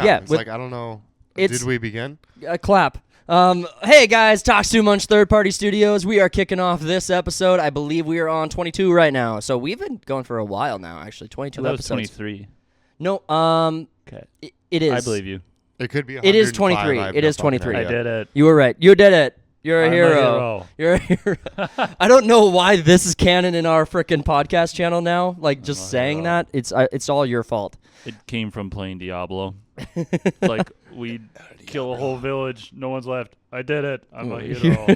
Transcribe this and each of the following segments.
Yeah, it's like, I don't know. Did we begin? Clap. Hey guys, Talks Too Much Third Party Studios. We are kicking off this episode. I believe we are on 22 right now. So we've been going for a while now, actually. 22 episodes. 23. No, Okay. it is. I believe you. It could be. It is 23. It is 23. I did it. You were right. You did it. You're a I'm hero. You're a hero. I don't know why this is canon in our freaking podcast channel now. Like, just saying that, it's all your fault. It came from playing Diablo. It's like, we kill a whole village. No one's left. I did it. I'm a hero.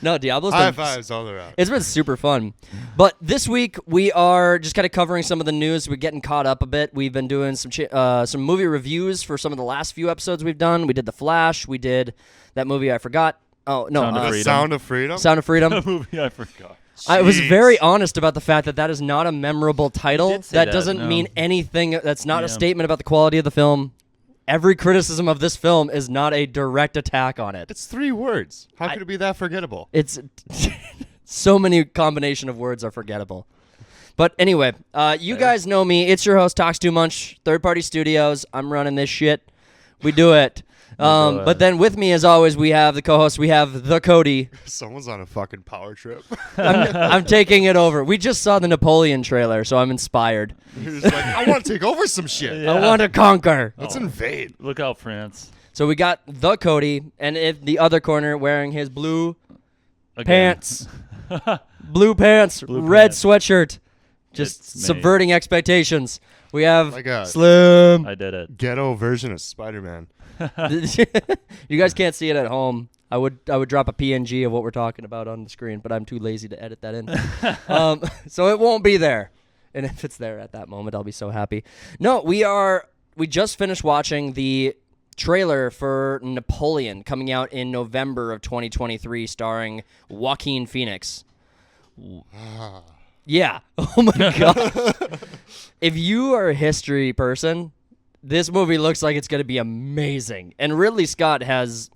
No, Diablo's High been, fives all around. it's been super fun. But this week, we are just kind of covering some of the news. We're getting caught up a bit. We've been doing some movie reviews for some of the last few episodes we've done. We did The Flash. We did that movie I forgot. Oh, no. Sound of Freedom. Sound of Freedom? Sound of Freedom. The movie I forgot. I was very honest about the fact that is not a memorable title. That doesn't mean anything. That's not a statement about the quality of the film. Every criticism of this film is not a direct attack on it. It's 3 words. How could it be that forgettable? It's so many combination of words are forgettable. But anyway, you guys know me. It's your host, Talks Too Much, Third Party Studios. I'm running this shit. We do it. But then with me, as always, we have the co-host. We have the Cody. Someone's on a fucking power trip. I'm taking it over. We just saw the Napoleon trailer, so I'm inspired. He's like, I want to take over some shit. Yeah. I want to conquer. Let's invade. Look out, France. So we got the Cody, and in the other corner wearing his blue pants. Blue pants, red sweatshirt. Just It's subverting expectations. We have Like a Slim. I did it. ghetto version of Spider-Man. You guys can't see it at home. I would drop a PNG of what we're talking about on the screen, but I'm too lazy to edit that in. So it won't be there. And if it's there at that moment, I'll be so happy. No, we just finished watching the trailer for Napoleon coming out in November of 2023 starring Joaquin Phoenix. Yeah. Oh my God. If you are a history person, this movie looks like it's going to be amazing. And Ridley Scott has...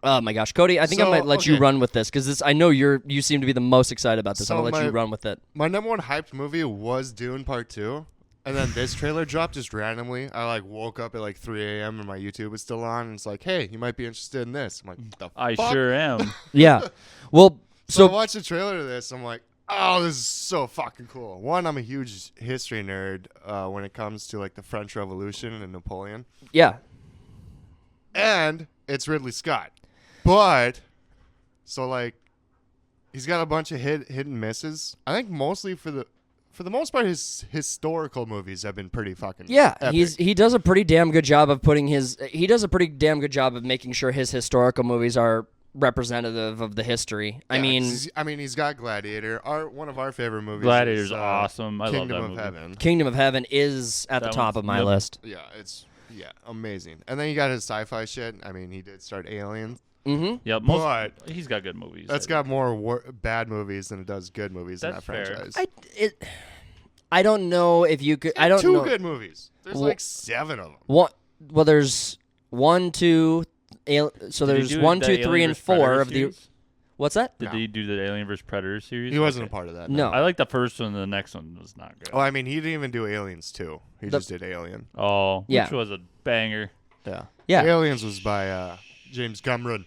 Oh my gosh, Cody, I think I might let you run with this because I know you seem to be the most excited about this. So I'm going to let you run with it. My number one hyped movie was Dune Part 2. And then this trailer dropped just randomly. I woke up at 3 a.m. and my YouTube was still on. And it's like, hey, you might be interested in this. I'm like, the I fuck? sure am. Yeah. Well, So I watched the trailer to this. I'm like, oh, this is so fucking cool. One, I'm a huge history nerd when it comes to the French Revolution and Napoleon. yeah. And it's Ridley Scott. But, so he's got a bunch of hit and misses. I think mostly for the most part, his historical movies have been pretty fucking epic. He does a pretty damn good job of making sure his historical movies are representative of the history. I mean, he's got Gladiator. One of our favorite movies. Gladiator's is, awesome. I love that Kingdom of movie. Heaven. Kingdom of Heaven is at the top of my list. Yeah, it's amazing. And then you got his sci-fi shit. I mean, he did start Alien. Mm-hmm. Yeah, But he's got good movies. That's got more bad movies than it does good movies in that That's fair. franchise. I don't know if you could. I don't know. 2 good movies. There's 7 of them. Well, there's 1, 2. So there's 1, 2, 3, and 4 of the. What's that? Did he do the Alien vs Predator series? He wasn't a part of that. No. I like the first one. The next one was not good. Oh, I mean, he didn't even do Aliens 2. He just did Alien. Oh, Yeah. which was a banger. Yeah. Yeah. Aliens was by James Cameron.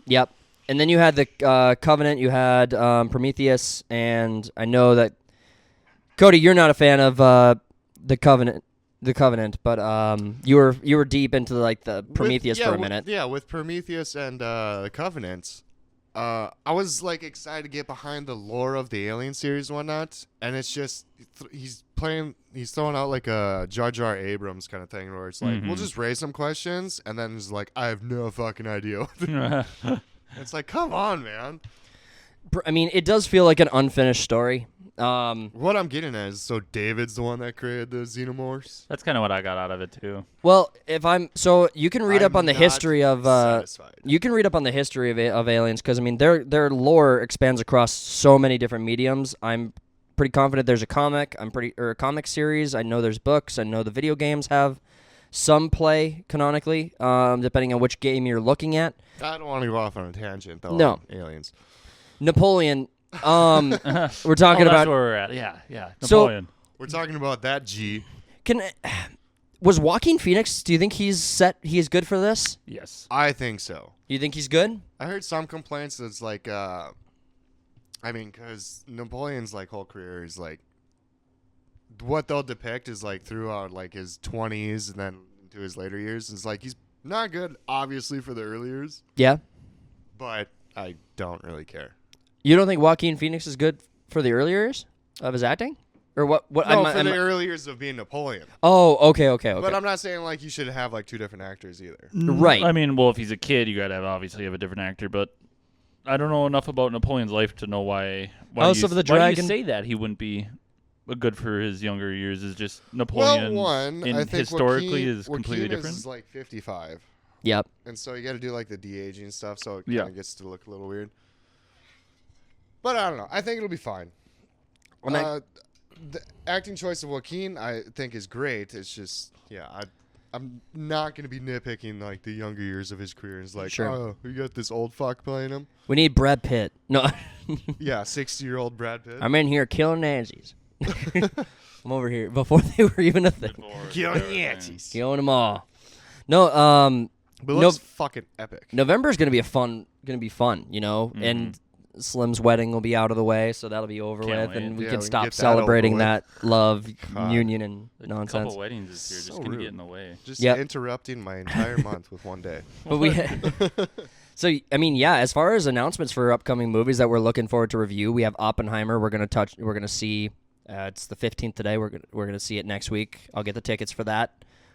Yep. And then you had the Covenant. You had Prometheus, and I know that Cody, you're not a fan of the Covenant. But you were deep into the Prometheus for a minute. With Prometheus and the Covenant, I was excited to get behind the lore of the Alien series and whatnot, and it's just he's throwing out a Jar Jar Abrams kind of thing where it's we'll just raise some questions, and then it's I have no fucking idea. It's come on, man. I mean, it does feel like an unfinished story. What I'm getting at is, so David's the one that created the Xenomorphs? That's kind of what I got out of it too. Well, you can read up on the history of satisfied. you can read up on the history of aliens because I mean their lore expands across so many different mediums. I'm pretty confident there's a comic. Or a comic series. I know there's books. I know the video games have some play canonically, depending on which game you're looking at. I don't want to go off on a tangent though. No. On aliens. Napoleon. We're talking that's about. where we're at. Yeah. So- Napoleon. We're talking about that G. Was Joaquin Phoenix? Do you think he's set? He's good for this? Yes. I think so. You think he's good? I heard some complaints. It's like, I mean, because Napoleon's like whole career is like, what they'll depict is like throughout like his 20s and then into his later years. It's like he's not good, obviously, for the early years, Yeah. but I don't really care. You don't think Joaquin Phoenix is good for the earlier years of his acting, or what? What? No, for the early years of being Napoleon. Oh, okay. But I'm not saying like you should have like two different actors either. Right. I mean, well, if he's a kid, you gotta obviously have a different actor. But I don't know enough about Napoleon's life to know why. House of the Why do Dragon. you say that he wouldn't be good for his younger years? Is just Napoleon. Well, one, I think historically Joaquin, is completely Joaquin different. is like 55, Yep. and so you got to do like the de-aging stuff, so it Yeah. kind of gets to look a little weird. But I don't know. I think it'll be fine. Well, that- The acting choice of Joaquin, I think, is great. It's just, I'm not going to be nitpicking like the younger years of his career. It's like, Sure. oh, we got this old fuck playing him. We need Brad Pitt. No, Yeah, 60-year-old Brad Pitt. I'm in here killing Nazis. I'm over here before they were even a thing. Killing Nazis. Killing them all. No, But it looks fucking epic. November is gonna be fun. You know, and Slim's wedding will be out of the way, so that'll be over Can't with, wait. and we Yeah, can we can stop get that over celebrating with. that love, God. union, and A nonsense. couple weddings this year, just So gonna rude. get in the way. Just Yep. interrupting my entire month with one day. But we, so I mean, yeah. As far as announcements for upcoming movies that we're looking forward to review, we have Oppenheimer. We're gonna see. It's the 15th today. We're gonna see it next week. I'll get the tickets for that.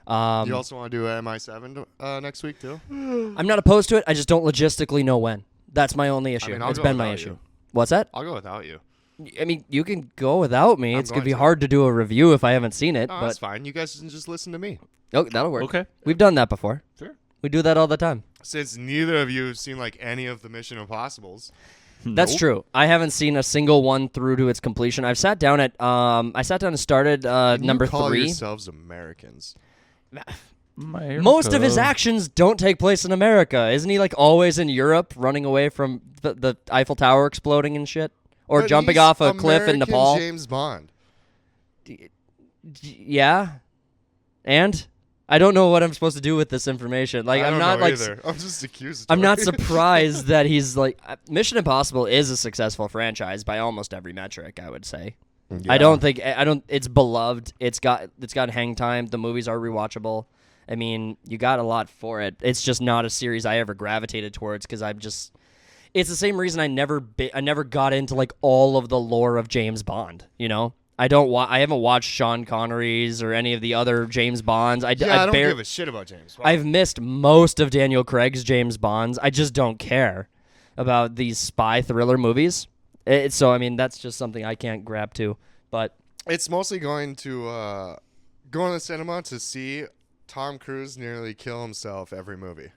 You also want to do MI7 next week too? I'm not opposed to it. I just don't logistically know when. That's my only issue. mean, I'll It's go been my without issue. you. What's that? I'll go without you. I mean, you can go without me. I'm It's gonna going be to. hard to do a review if I haven't seen it. No, but that's fine. You guys can just listen to me. oh, that'll work. Okay. We've done that before. Sure. We do that all the time. Since neither of you have seen like any of the Mission Impossibles. That's Nope. true. I haven't seen a single one through to its completion. I've sat down and started Can number you call 3. yourselves Americans? Most of his actions don't take place in America. Isn't he like always in Europe, running away from the Eiffel Tower exploding and shit, or But jumping he's off a cliff in American Nepal? James Bond. Yeah, and I don't know what I'm supposed to do with this information. Like, I I'm don't not know like either. I'm just accused. I'm not surprised that he's like Mission Impossible is a successful franchise by almost every metric, I would say. I don't think it's beloved. It's got hang time. The movies are rewatchable. I mean, you got a lot for it. It's just not a series I ever gravitated towards because it's the same reason I never got into like all of the lore of James Bond, you know? I haven't watched Sean Connery's or any of the other James Bonds. I don't give a shit about James Bond. I've missed most of Daniel Craig's James Bonds. I just don't care about these spy thriller movies. So I mean, that's just something I can't grab to. But It's mostly going to the cinema to see Tom Cruise nearly kill himself every movie.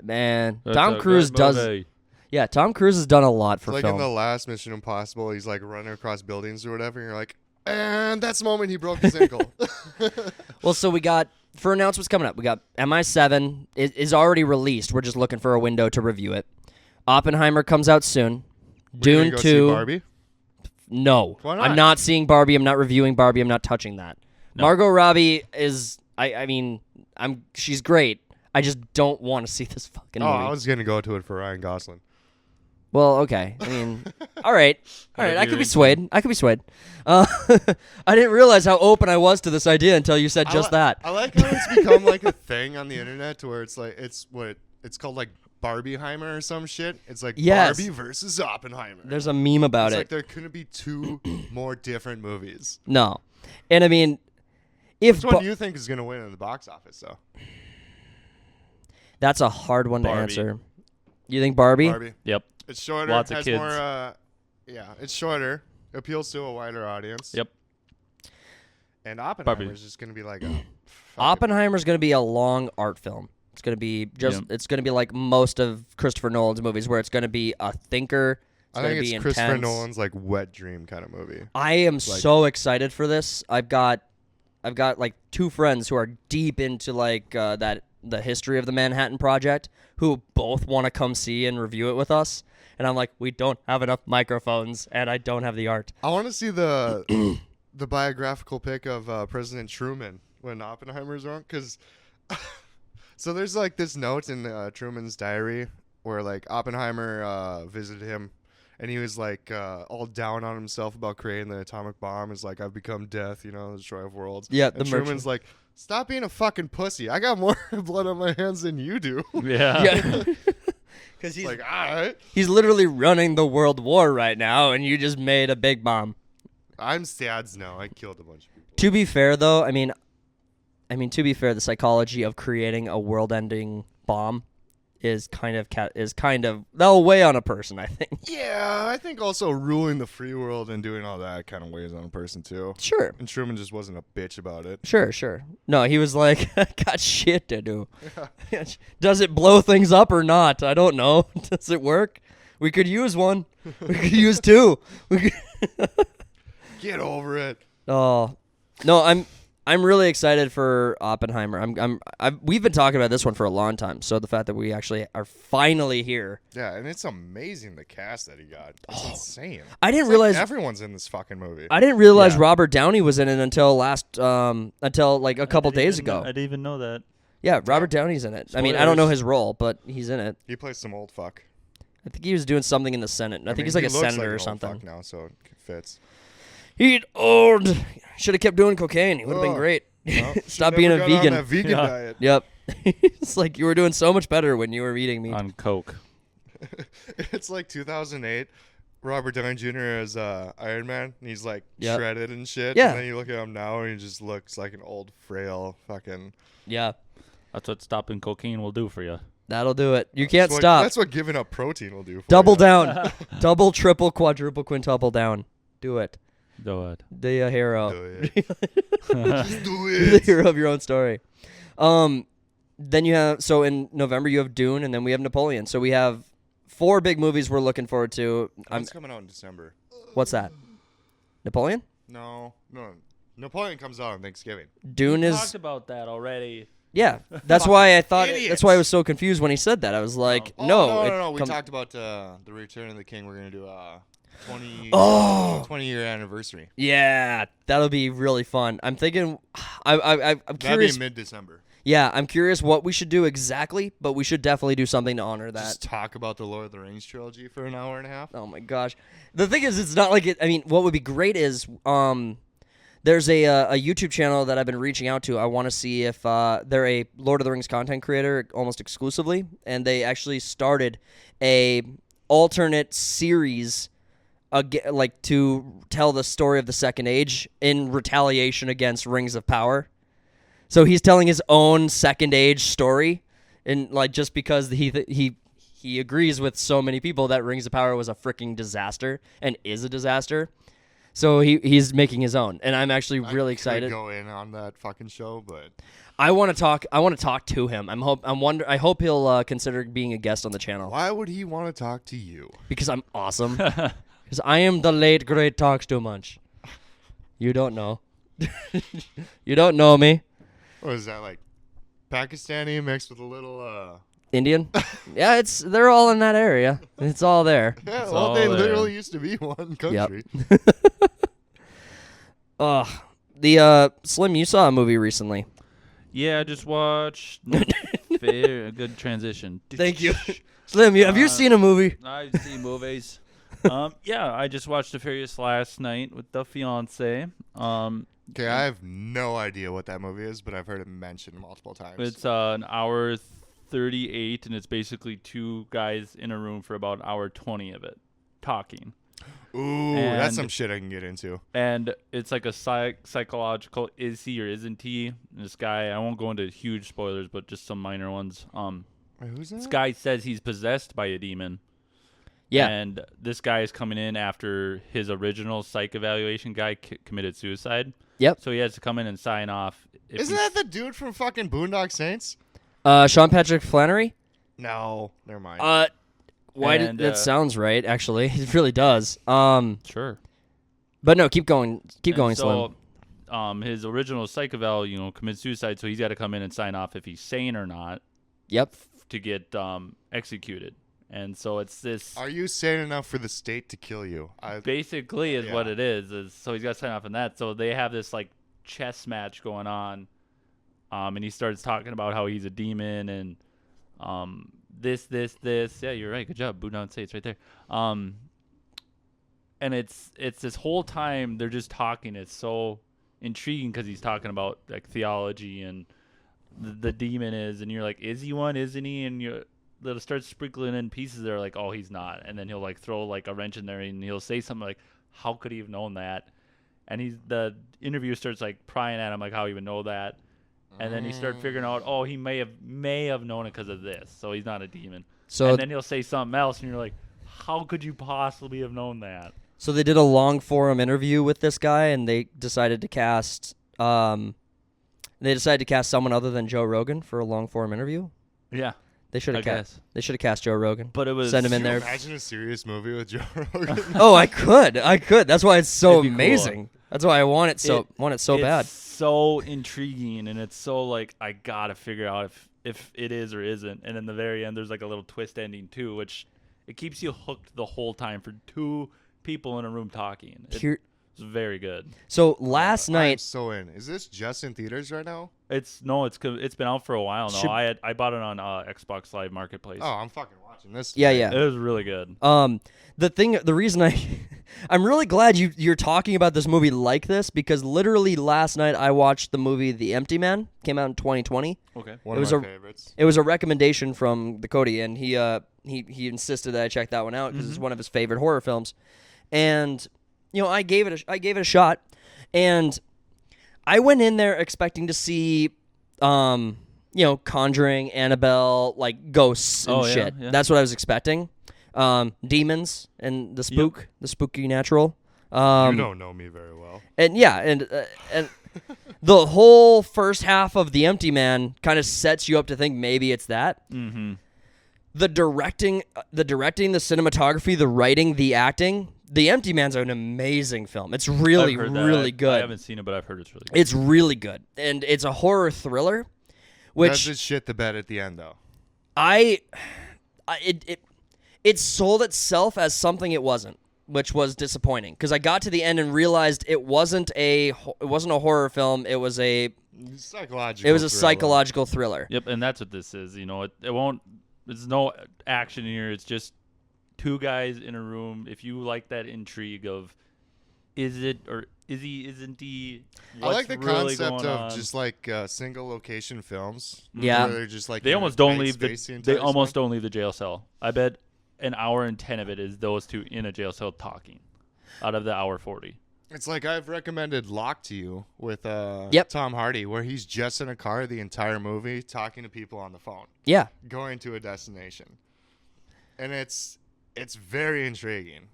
man, That's Tom a Cruise good does. movie. Yeah, Tom Cruise has done a lot for Like film. in the last Mission Impossible, he's like running across buildings or whatever, and you're like, and that's the moment he broke his ankle. Well, so we got for announcements coming up. We got MI7 is already released. We're just looking for a window to review it. Oppenheimer comes out soon. We're gonna Dune go 2. see Barbie. No. Why not? I'm not seeing Barbie. I'm not reviewing Barbie. I'm not touching that. No. Margot Robbie is I mean, she's great. I just don't want to see this fucking Oh, movie. I was gonna go to it for Ryan Gosling. Well, okay. I mean, all right. All right, Whatever I could you're be swayed. I didn't realize how open I was to this idea until you said just that. I like how it's become like a thing on the internet to where it's like it's called like Barbieheimer or some shit. It's like Yes. Barbie versus Oppenheimer. There's a meme about It's it. like there couldn't be two more different movies. No. And I mean, if Which one do you think is gonna win in the box office though? that's a hard one to Barbie. answer. You think Barbie? Barbie. Yep. It's shorter. Lots of has kids. more. Yeah, it's shorter. Appeals to a wider audience. Yep. And Oppenheimer Barbie. is just gonna be like a Oppenheimer's going to be a long art film. It's going to be it's going to be like most of Christopher Nolan's movies where it's going to be a thinker. It's I going think to be it's Christopher intense. Nolan's like wet dream kind of movie. I am so excited for this. I've got like 2 friends who are deep into like the history of the Manhattan Project who both want to come see and review it with us. And I'm like, we don't have enough microphones and I don't have the art. I want to see the biographical pic of President Truman when Oppenheimer's wrong? Because so there's like this note in Truman's diary where like Oppenheimer visited him, and he was like all down on himself about creating the atomic bomb. He's like, I've become death, you know, the destroyer of worlds. Yeah, and Truman's like, stop being a fucking pussy. I got more blood on my hands than you do. Yeah. Because he's like, all right. He's literally running the world war right now, and you just made a big bomb. I'm Stads now. I killed a bunch of people. To be fair, though, I mean, to be fair, the psychology of creating a world-ending bomb is kind of that'll weigh on a person, I think. Yeah, I think also ruling the free world and doing all that kind of weighs on a person too. Sure. And Truman just wasn't a bitch about it. Sure. No, he was like, got shit to do. Does it blow things up or not? I don't know. Does it work? We could use one. We could use two. Get over it. Oh, no, I'm really excited for Oppenheimer. We've been talking about this one for a long time. So the fact that we actually are finally here. Yeah, and it's amazing the cast that he got. It's insane. I didn't It's realize like everyone's in this fucking movie. I didn't realize Yeah. Robert Downey was in it until like a couple days ago. I didn't even know that. Yeah, Robert Downey's in it. I mean, I don't know his role, but he's in it. He plays some old fuck. I think he was doing something in the Senate. I think mean, he's like he a looks senator like or an old something. fuck now, so it fits. He's old. Should have kept doing cocaine. He would have been Oh. great. Well, Stop should've being a never got on vegan. that vegan Yeah. diet. Yep. It's like you were doing so much better when you were eating meat. On coke. It's like 2008. Robert Downey Jr. as Iron Man. And he's like Yep. shredded and shit. Yeah. And then you look at him now, and he just looks like an old, frail fucking. Yeah. That's what stopping cocaine will do for you. That'll do it. You can't That's what- stop. That's what giving up protein will do. For Double you. down. Double, triple, quadruple, quintuple down. Do it. Do it. The hero. Do it. Just do the it. hero of your own story. Then you have in November you have Dune, and then we have Napoleon. So we have 4 big movies we're looking forward to. It's coming out in December. What's that? Napoleon? No. Napoleon comes out on Thanksgiving. Dune We is talked about that already. yeah. That's why I thought. Idiots. That's why I was so confused when he said that. I was like, Oh, no. no. We come- talked about the Return of the King. We're gonna do 20-year anniversary. Yeah, that'll be really fun. I'm thinking. I'm That'd curious. be mid-December. Yeah, I'm curious what we should do exactly, but we should definitely do something to honor that. Just talk about the Lord of the Rings trilogy for an hour and a half. Oh my gosh. The thing is, it's not like it. I mean, what would be great is there's a YouTube channel that I've been reaching out to. I want to see if they're a Lord of the Rings content creator almost exclusively, and they actually started a alternate series like to tell the story of the Second Age in retaliation against Rings of Power. So he's telling his own Second Age story, and like just because he agrees with so many people that Rings of Power was a freaking disaster and is a disaster. So he's making his own, and I'm actually really excited. Could go in on that fucking show, but I want to talk to him. I hope he'll consider being a guest on the channel why would he want to talk to you? because I'm awesome. Because I am the late great talks too much. You don't know. You don't know me. What is that, like Pakistani mixed with a little Indian? Yeah, they're all in that area. It's all there. Yeah, It's well, all they there. literally used to be one country. The Slim, you saw a movie recently. Yeah, I just watched. A good transition. Thank you. Slim, have you seen a movie? I've seen movies. Yeah, I just watched The Furious last night with the fiance. Okay, I have no idea what that movie is, but I've heard it mentioned multiple times. It's an hour 38, and it's basically 2 guys in a room for about an hour 20 of it, talking. Ooh, that's and- some shit I can get into. And it's like a psychological is he or isn't he? This guy, I won't go into huge spoilers, but just some minor ones. Wait, who's that? This guy says he's possessed by a demon. Yeah. And this guy is coming in after his original psych evaluation guy committed suicide. Yep. So he has to come in and sign off. Isn't that the dude from fucking Boondock Saints? Sean Patrick Flannery? No, never mind. Why And, that sounds right, actually. It really does. Sure. But no, keep going. Keep going, so, Slim. his original psych eval, committed suicide, so he's got to come in and sign off if he's sane or not Yep. to get executed. And so it's this Are you sane enough for the state to kill you? basically is what Yeah. it is. So he's got to sign off on that. So they have this like chess match going on and he starts talking about how he's a demon and this. Yeah, you're right. Good job. Boot down, say it's right there. And it's this whole time they're just talking. It's so intriguing because he's talking about like theology and the demon is, and you're like, is he one? Isn't he? And they'll start sprinkling in pieces that are like, oh, he's not. And then he'll like throw like a wrench in there and he'll say something like, how could he have known that? And the interviewer starts like prying at him like, how he would know that? And then you start figuring out, oh, he may have known it because of this, so he's not a demon. So and then he'll say something else, and you're like, how could you possibly have known that? So they did a long forum interview with this guy, and they decided to cast someone other than Joe Rogan for a long forum interview. Yeah, they should have cast Joe Rogan. But it was send him in there. Imagine a serious movie with Joe Rogan. Oh, I could. That's why it's so amazing. Cool. That's why I want it so bad. It's so intriguing, and it's so like I gotta figure out if it is or isn't. And in the very end, there's like a little twist ending too, which it keeps you hooked the whole time for two people in a room talking. It's very good. So last night, I'm so in. Is this just in theaters right now? It's been out for a while now. I bought it on Xbox Live Marketplace. Oh, I'm fucking watching this. Yeah. It was really good. The reason I'm really glad you're talking about this movie like this, because literally last night I watched the movie The Empty Man. Came out in 2020. Okay. One of my favorites. It was a recommendation from the Cody, and he insisted that I check that one out because it's one of his favorite horror films. And I gave it a shot, and I went in there expecting to see Conjuring, Annabelle, like ghosts and shit. Yeah. That's what I was expecting. Demons and the spooky natural. You don't know me very well. And the whole first half of The Empty Man kind of sets you up to think maybe it's that. Mm-hmm. The directing, the cinematography, the writing, the acting. The Empty Man's an amazing film. It's really, really good. I haven't seen it, but I've heard it's really good. It's really good, and it's a horror thriller. Which does it shit the bed at the end though? It sold itself as something it wasn't, which was disappointing. Because I got to the end and realized it wasn't a horror film. It was a psychological thriller. Yep, and that's what this is. It won't. There's no action here. It's just two guys in a room. If you like that intrigue of, is it or is he? Isn't he? I like the really concept of on? just like single location films. Yeah, where they're just like they almost don't leave the jail cell. I bet an hour and 10 of it is those two in a jail cell talking, out of the hour 40. It's like I've recommended Lock to you with Tom Hardy, where he's just in a car the entire movie talking to people on the phone. Yeah, going to a destination, and it's very intriguing.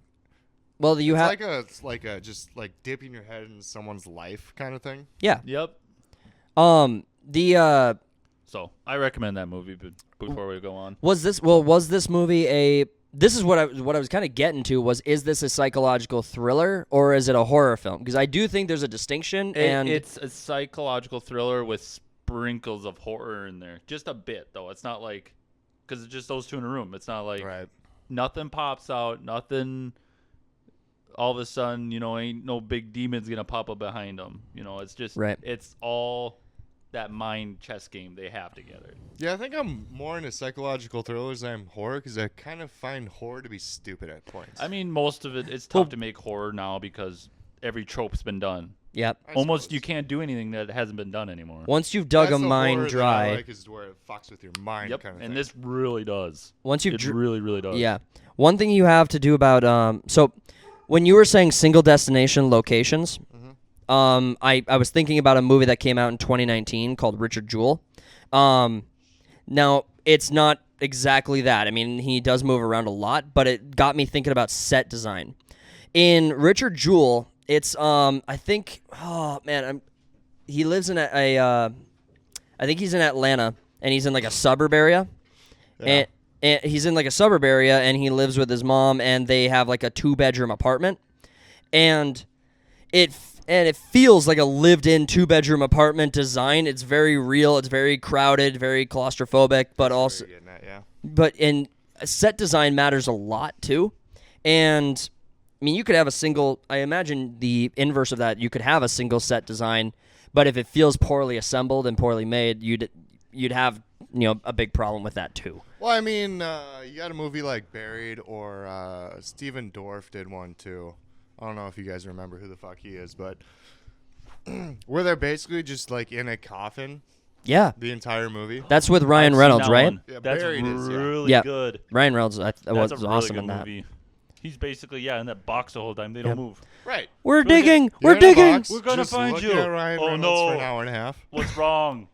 Well, it's like a just like dipping your head in someone's life kind of thing. Yeah. Yep. So I recommend that movie, but before we go on, was this movie a? This is what I was kind of getting to is this a psychological thriller or is it a horror film? Because I do think there's a distinction, and it's a psychological thriller with sprinkles of horror in there, just a bit though. It's not like because it's just those two in a room. It's not like nothing pops out, nothing. All of a sudden, ain't no big demons gonna pop up behind them. It's just it's all that mind chess game they have together. Yeah, I think I'm more into psychological thrillers than I'm horror because I kind of find horror to be stupid at points. I mean, most of it's tough to make horror now because every trope's been done. Yep. Almost you can't do anything that hasn't been done anymore. Once you've dug a mine dry. That I like is where it fucks with your mind kind of thing. And this really does. It really, really does. Yeah. One thing you have to do about so when you were saying single destination locations, I was thinking about a movie that came out in 2019 called Richard Jewell. Now, it's not exactly that. I mean, he does move around a lot, but it got me thinking about set design. In Richard Jewell, it's I think he lives in I think he's in Atlanta, and he's in like a suburb area. Yeah. And he's in like a suburb area, and he lives with his mom, and they have like a 2-bedroom apartment, and it feels like a lived-in 2-bedroom apartment design. It's very real. It's very crowded, very claustrophobic, but also, but in set design matters a lot too. And I mean, you could have I imagine the inverse of that. You could have a single set design, But if it feels poorly assembled and poorly made, you'd have a big problem with that too. Well, I mean, you got a movie like Buried, or Steven Dorff did one too. I don't know if you guys remember who the fuck he is, but where they're basically just like in a coffin Yeah, the entire movie. that's with Ryan I've seen Reynolds, that right? one. Yeah, That's Buried is, yeah. really Yeah. good. Ryan Reynolds was That's a really awesome good in that. movie. He's basically in that box the whole time. They don't move. Right. We're Look at- digging. You're We're in a digging. box, We're gonna just find looking you. at Ryan Oh, Reynolds for no. an hour and a half. What's wrong?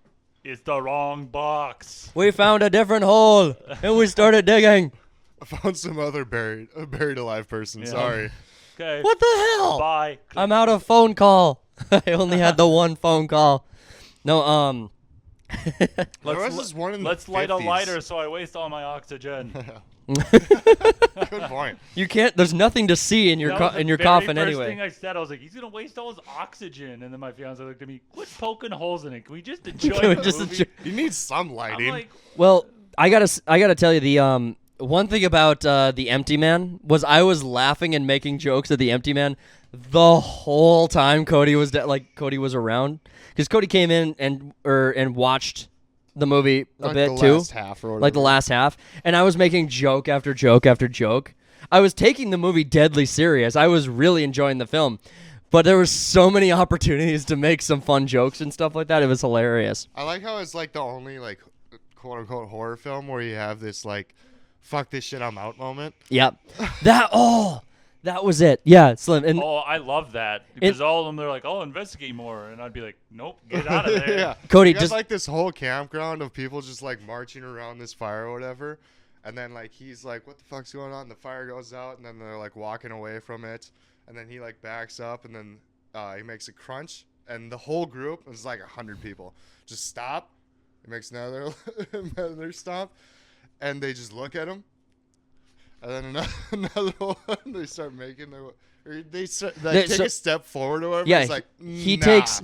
It's the wrong box. We found a different hole and we started digging. I found some other buried alive person. Yeah. Sorry. Okay. What the hell? Bye. I'm out of phone call. I only had the one phone call. No, There was this one in the Let's light a 50s. lighter so I waste all my oxygen. Good point. you can't. There's nothing to see in your That was the in your very coffin first anyway. thing I said, I was like, he's gonna waste all his oxygen, and then my fiance looked at me, quit poking holes in it. Can we just enjoy Can we the just movie? enjoy- You need some I'm lighting. like, Well, I gotta tell you the one thing about the Empty Man was I was laughing and making jokes at the Empty Man the whole time Cody was Cody was around, because Cody came in and watched the movie a Like bit the too, last half or like the whatever. last half, and I was making joke after joke after joke. I was taking the movie deadly serious. I was really enjoying the film, but there were so many opportunities to make some fun jokes and stuff like that. It was hilarious. I like how it's like the only like quote unquote horror film where you have this like fuck this shit I'm out moment. Yep. That was it. Yeah, Slim. And oh, I love that because all of them they're like, "Oh, investigate more," and I'd be like, "Nope, get out of there." Yeah. Cody, you got, just like this whole campground of people just like marching around this fire or whatever. And then like he's like, what the fuck's going on? The fire goes out and then they're like walking away from it. And then he like backs up and then he makes a crunch. And the whole group, it's like 100 people, just stop. He makes another stop. And they just look at him. And then another one, they start making their... Or they take a step forward or whatever. yeah, It's like, he nah. takes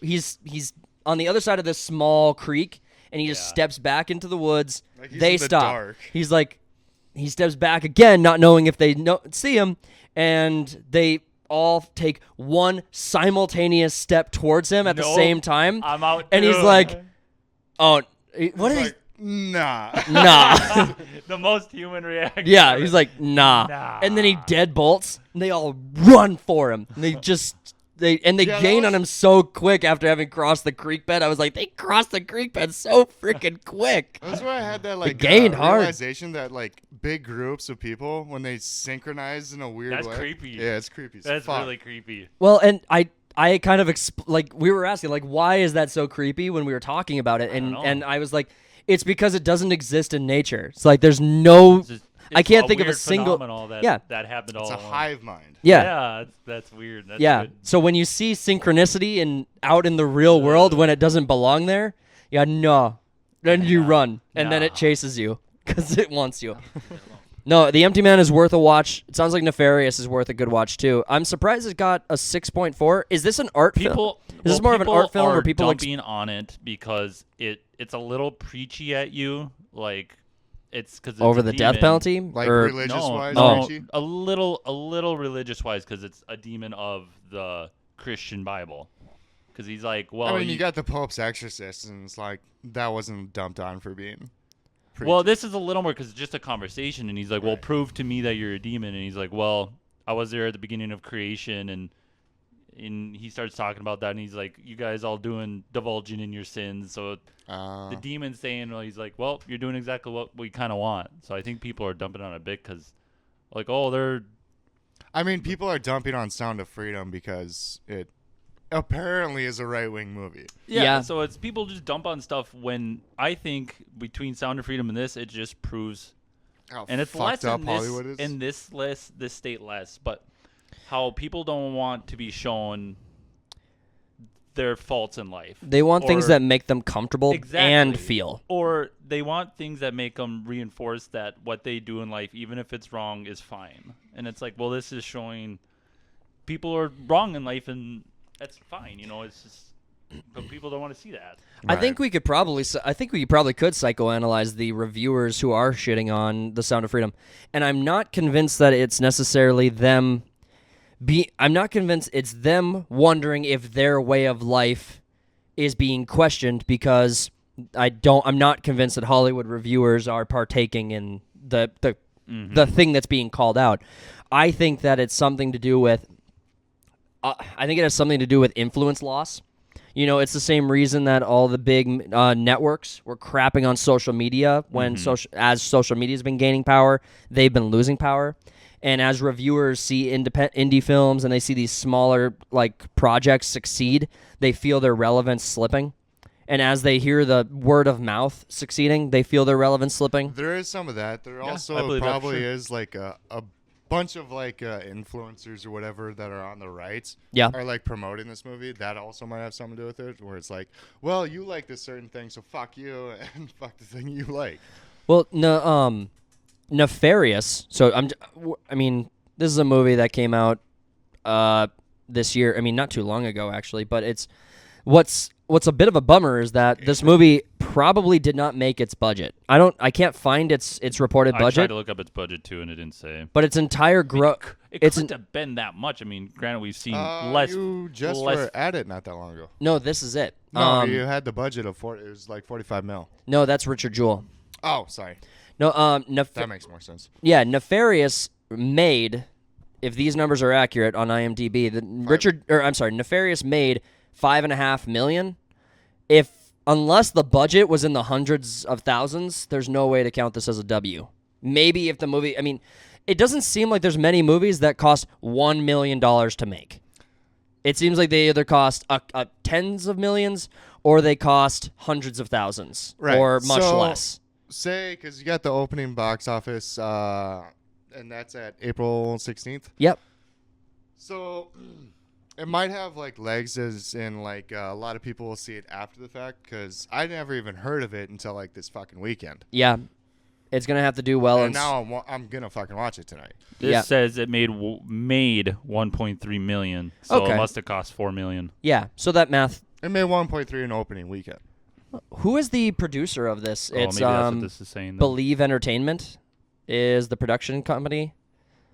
he's on the other side of this small creek, and he just Yeah. steps back into the woods. Like he's They in the stop. dark. He's like, he steps back again, not knowing if they see him, and they all take one simultaneous step towards him at the Nope. same time. I'm out. And he's too. like, oh, what He's is like, nah. nah. the most human reaction. Yeah, he's like, nah. Nah. And then he deadbolts, and they all run for him. And they Yeah, that gain was- on him so quick after having crossed the creek bed. I was like, they crossed the creek bed so freaking quick. That's where I had that like gained hard. realization that like big groups of people when they synchronize in a weird That's way. creepy. Yeah, it's creepy. As That's fuck. really creepy. Well, and I kind of like we were asking like, why is that so creepy when we were talking about it, don't know. and I was like, it's because it doesn't exist in nature. It's like there's no. I can't think of a weird single. phenomenon that, Yeah. that happened all It's a at once. hive mind. Yeah. That's weird. That's Yeah. good. So when you see synchronicity out in the real world when it doesn't belong there, yeah, no. Then you run, and then it Nah. chases you because it wants you. No, The Empty Man is worth a watch. It sounds like Nefarious is worth a good watch too. I'm surprised it got a 6.4. Is this an art film? Is this more of an art film where people dumping on it because it's a little preachy at you, like it's because over the death penalty? Like or religious wise, no, preachy? a little religious wise because it's a demon of the Christian Bible. Because he's like, well, I mean, you got the Pope's exorcist, and it's like that wasn't dumped on for being. Preachy. well, this is a little more because it's just a conversation, and he's like, well, Right. prove to me that you're a demon, and he's like, well, I was there at the beginning of creation, and he starts talking about that, and he's like, you guys all divulging in your sins, so the demon's saying, well, he's like, well, you're doing exactly what we kind of want. So I think people are dumping on a bit because, like, oh, they're I mean, people are dumping on Sound of Freedom because it apparently is a right-wing movie. Yeah. So it's people just dump on stuff when I think between Sound of Freedom and this, it just proves, How and it's fucked less up in Hollywood this, is. in this state less, but how people don't want to be shown their faults in life. they want things Or- that make them comfortable Exactly. and feel. Or they want things that make them reinforce that what they do in life, even if it's wrong, is fine. And it's like, well, this is showing people are wrong in life, and that's fine. You know, it's just, but people don't want to see that. I think we could probably could psychoanalyze the reviewers who are shitting on The Sound of Freedom, and I'm not convinced that it's necessarily them. I'm not convinced it's them wondering if their way of life is being questioned because I'm not convinced that Hollywood reviewers are partaking in the thing that's being called out. I think that it's something to do with I think it has something to do with influence loss. You know, it's the same reason that all the big networks were crapping on social media when as social media has been gaining power, they've been losing power. And as reviewers see indie films and they see these smaller like projects succeed, they feel their relevance slipping. And as they hear the word of mouth succeeding, they feel their relevance slipping. There is some of that. There I also believe that, probably sure. is like a bunch of like influencers or whatever that are on the right are like promoting this movie. That also might have something to do with it, where it's like, well, you like this certain thing, so fuck you and fuck the thing you like. Well, no, Nefarious. So I mean, this is a movie that came out this year. I mean, not too long ago actually, but it's what's a bit of a bummer is that this movie probably did not make its budget. I can't find its reported I tried budget, to look up its budget too, and it didn't say. but its entire growth. It couldn't have been that much. I mean, granted, we've seen less. You just were at it not that long ago. No, this is it. No, you had the budget of it was like 45 mil. No, that's Richard Jewell. Oh, sorry. No, That makes more sense. yeah, Nefarious made, if these numbers are accurate on IMDb, Nefarious made $5.5 million. Unless the budget was in the hundreds of thousands, there's no way to count this as a W. Maybe if the movie, I mean, it doesn't seem like there's many movies that cost $1 million to make. It seems like they either cost tens of millions or they cost hundreds of thousands or much less. Say, because you got the opening box office, and that's at April 16th. Yep. So it might have like legs, as in like a lot of people will see it after the fact, because I never even heard of it until like this fucking weekend. Yeah. It's going to have to do well. And now I'm going to fucking watch it tonight. This says it made 1.3 million, so Okay. it must have cost $4 million. Yeah, so that math. It made 1.3 in opening weekend. Who is the producer of this? Oh, It's maybe that's what this is saying. Then. Believe Entertainment is the production company.